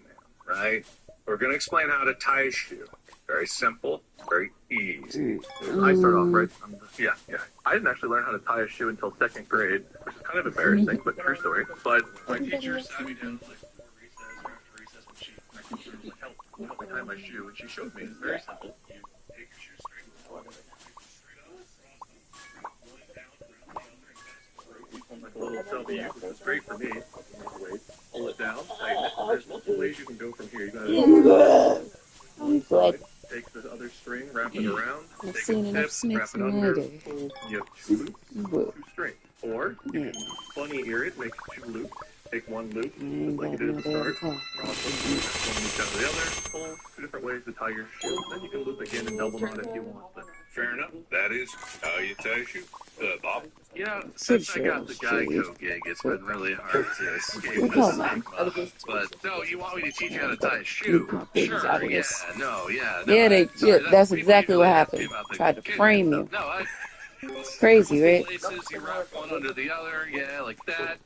Speaker 2: right?
Speaker 3: We're going to explain how to tie a shoe. Very simple, very easy. I start off, right? Yeah. I didn't actually learn how to tie a shoe until 2nd grade, which is kind of embarrassing, but true story. But my teacher sat me down like before recess or after recess, and she was like, help me tie my shoe, and she showed me. It's very simple. You take your shoestring, pull it straight up, one down, like a little W, which is great for me. Pull it down, tighten it. There's multiple ways you can go from here. You gotta one side, take the other string, wrap it around,
Speaker 4: I've
Speaker 3: take
Speaker 4: seen
Speaker 3: a
Speaker 4: enough
Speaker 3: tip,
Speaker 4: snakes
Speaker 3: wrap it
Speaker 4: in my
Speaker 3: under,
Speaker 4: day.
Speaker 3: pull, you have 2 loops, 2 strings. Or you can bunny ear it, make 2 loops, take 1 loop, just like you did at the start, cross one loop down to the other, pull, 2 different ways to tie your shoe. Then you can loop again and double knot if you want. But
Speaker 11: Fair enough. That is how you tie a shoe. Bob?
Speaker 6: Yeah, since I got the Geico gig, it's been really hard to escape this stigma. But no, you want me to teach you how to tie a shoe? Sure, yeah, no.
Speaker 4: That's exactly what happened. Tried to frame you.
Speaker 6: No,
Speaker 4: Crazy, right?
Speaker 6: Places, you wrap one under the other, yeah, like that.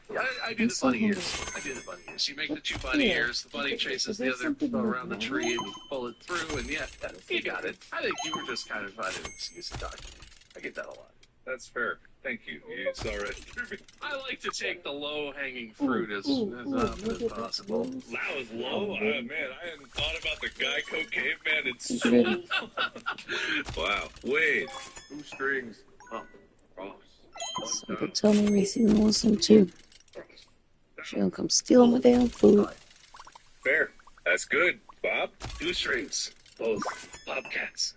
Speaker 6: I do the bunny ears. You make the 2 bunny ears, the bunny chases the other around the tree, and you pull it through, and yeah, you got it. I think you were just kind of finding an excuse to talk. I get that a lot.
Speaker 11: That's fair. Thank you. You saw right through me.
Speaker 6: I like to take the low-hanging fruit as often as possible.
Speaker 11: That was low? Man, I hadn't thought about the Geico caveman in so long. Wow. Wait.
Speaker 3: 2 strings up, cross.
Speaker 4: Somebody tell me Reese wants some too. She don't come steal my damn food.
Speaker 11: Fair. That's good. Bob?
Speaker 6: 2 strings. Both bobcats.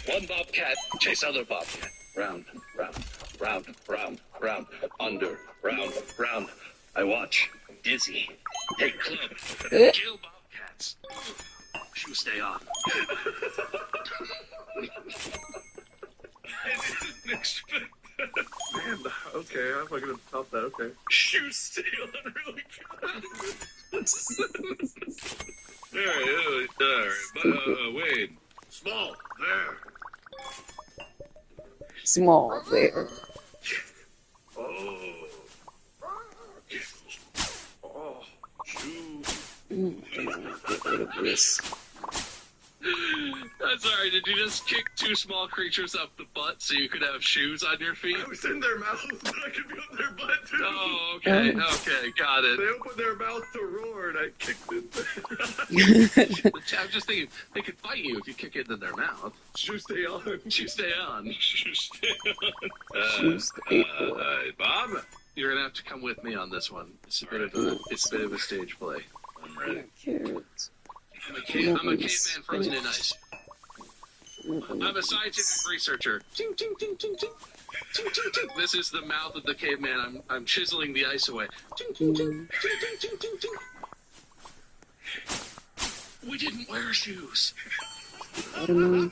Speaker 6: One bobcat chase other bobcat. Round, round, round, round, round, under, round, round. I watch. Dizzy. Hey, club. Kill bobcats. Shoe stay on.
Speaker 11: I didn't expect that.
Speaker 3: Man, okay, how am I going to top that? Okay.
Speaker 11: Shoe stay on really good. Alright. But, Wade.
Speaker 3: Small, there.
Speaker 4: Small there.
Speaker 3: Oh. Oh. Shoe.
Speaker 4: Get rid of this.
Speaker 6: I'm sorry, did you just kick 2 small creatures up the butt so you could have shoes on your feet?
Speaker 3: I was in their mouth, but I could be on their butt too.
Speaker 6: Oh, okay, got it.
Speaker 3: They opened their mouth to roar, and I kicked it.
Speaker 6: I'm just thinking, they could fight you if you kick it in their mouth.
Speaker 3: Shoe stay on.
Speaker 6: Shoe stay on.
Speaker 11: Shoe stay on.
Speaker 6: Bob, you're gonna have to come with me on this one. It's a bit of a stage play.
Speaker 11: I'm ready.
Speaker 4: Carrots.
Speaker 6: I'm a caveman frozen in ice. I'm a scientific researcher. Ting, ting, ting, ting, ting. Ting, ting, ting. This is the mouth of the caveman. I'm chiseling the ice away. Ting, ting, ting, ting, ting, ting, ting, ting. We didn't wear shoes.
Speaker 4: I don't know.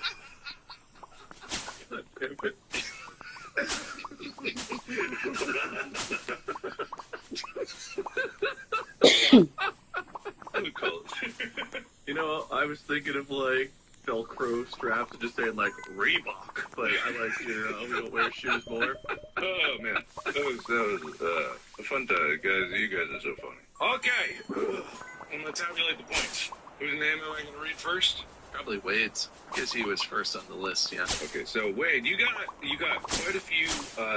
Speaker 3: God damn it. You know, I was thinking of like Velcro straps and just saying like Reebok, but I like we don't wear shoes more.
Speaker 11: Oh man, that was a fun time, guys. You guys are so funny. Okay, I'm gonna tabulate the points. Whose name am I gonna read first?
Speaker 6: Probably Wade's, because he was first on the list. Yeah.
Speaker 11: Okay, so Wade, you got quite a few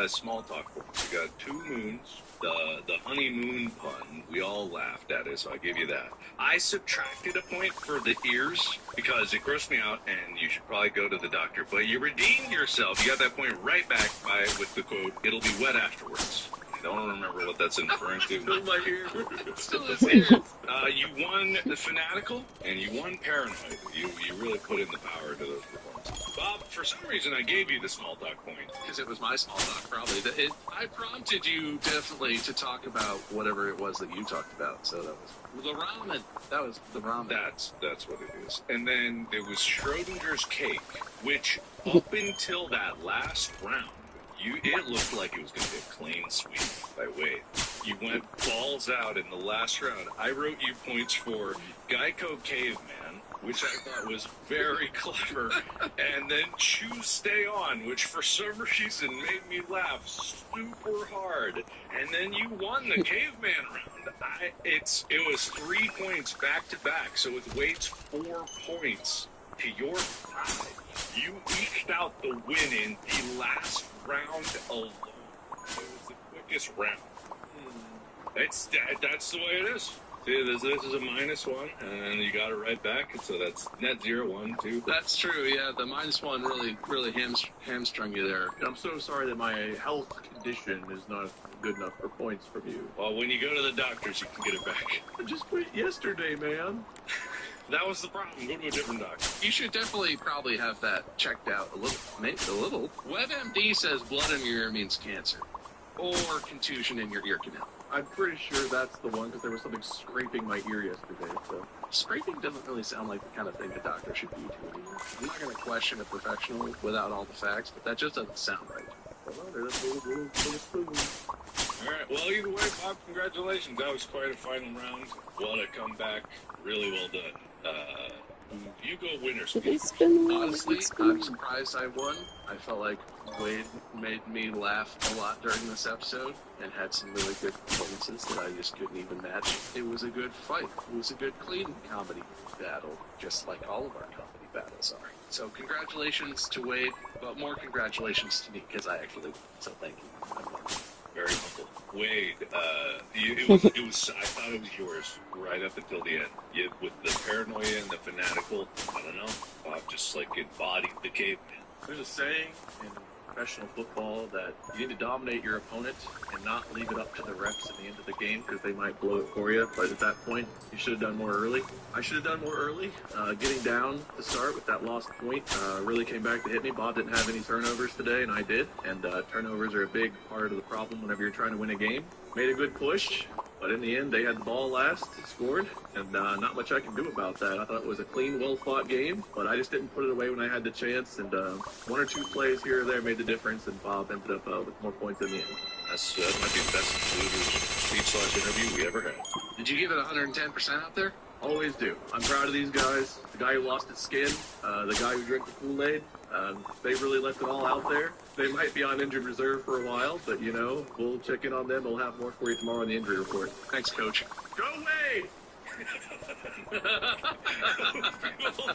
Speaker 11: small talk points. You got 2 moons. The honeymoon pun, we all laughed at it, so I give you that. I subtracted a point for the ears because it grossed me out, and you should probably go to the doctor. But you redeemed yourself. You got that point right back with the quote, "It'll be wet afterwards." I don't remember what that's referring to.
Speaker 3: Still my ear.
Speaker 6: Still his ears.
Speaker 11: You won the fanatical, and you won paranoid. You really put in the power to those performances. Bob, for some reason, I gave you the small talk point.
Speaker 6: Because it was my small talk, probably. I prompted you definitely to talk about whatever it was that you talked about. So that was the ramen. That was the ramen.
Speaker 11: That's what it is. And then there was Schrodinger's cake, which up until that last round, it looked like it was going to be a clean sweep by Wade. You went balls out in the last round. I wrote you points for Geico Caveman,
Speaker 2: which I thought was very clever, and then choose stay on, which for some reason made me laugh super hard. And then you won the caveman round. It was 3 points back to back, so with Wade's 4 points to your 5, you eked out the win in the last round alone. It was the quickest round. That's the way it is. See, this is a -1, and you got it right back, so that's net 0, 1, 2.
Speaker 6: That's true, yeah. The -1 really hamstrung you there.
Speaker 3: I'm so sorry that my health condition is not good enough for points from you.
Speaker 2: Well, when you go to the doctors, you can get it back.
Speaker 3: I just quit yesterday, man.
Speaker 2: That was the problem. Go to a different doctor.
Speaker 6: You should definitely probably have that checked out a little. Maybe a little. WebMD says blood in your ear means cancer. Or contusion in your ear canal.
Speaker 3: I'm pretty sure that's the one, because there was something scraping my ear yesterday, so...
Speaker 6: Scraping doesn't really sound like the kind of thing the doctor should be doing. I'm not going to question a professional without all the facts, but that just doesn't sound right.
Speaker 2: Alright, well, either way, Bob, congratulations. That was quite a final round. What a comeback. Really well done. You go winners.
Speaker 6: Honestly, I'm surprised I won. I felt like Wade made me laugh a lot during this episode and had some really good performances that I just couldn't even match. It was a good fight. It was a good, clean comedy battle, just like all of our comedy battles are. So congratulations to Wade, but more congratulations to me, because I actually won. So thank you.
Speaker 2: Very humble. Wade, it was. I thought it was yours right up until the end. With the paranoia and the fanatical, I don't know, Bob just like embodied the caveman.
Speaker 3: There's a saying in professional football that you need to dominate your opponent and not leave it up to the refs at the end of the game, because they might blow it for you. But at that point, you should have done more early. I should have done more early. Getting down to start with that lost point really came back to hit me. Bob didn't have any turnovers today, and I did. And turnovers are a big part of the problem whenever you're trying to win a game. Made a good push, but in the end, they had the ball last, scored, and not much I can do about that. I thought it was a clean, well-fought game, but I just didn't put it away when I had the chance, and 1 or 2 plays here or there made the difference, and Bob ended up with more points in the end.
Speaker 2: That might be the best losers speech/interview we ever had.
Speaker 6: Did you give it 110% out there?
Speaker 3: Always do. I'm proud of these guys. The guy who lost his skin, the guy who drank the Kool-Aid, they really left it all out there. They might be on injured reserve for a while, but, we'll check in on them. We'll have more for you tomorrow on the injury report.
Speaker 6: Thanks, Coach.
Speaker 3: Go Wade!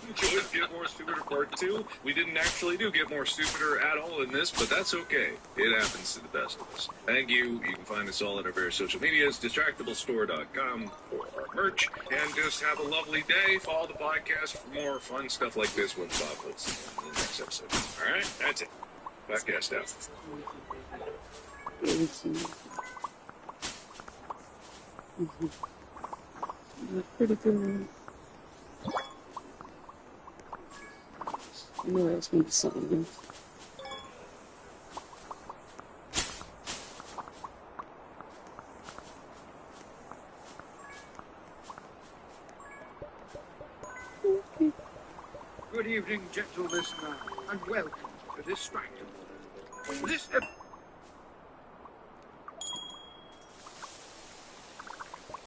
Speaker 2: Enjoyed Get More Stupider Part 2. We didn't actually do Get More Stupider at all in this, but that's okay. It happens to the best of us. Thank you. You can find us all at our various social medias, distractablestore.com for our merch, and just have a lovely day. Follow the podcast for more fun stuff like this when Bob puts in the next episode. All right? That's it. Podcast out.
Speaker 4: Pretty good. I knew I was going to be something new.
Speaker 1: Okay. Good evening, gentle listener, and welcome to Distractable. This episode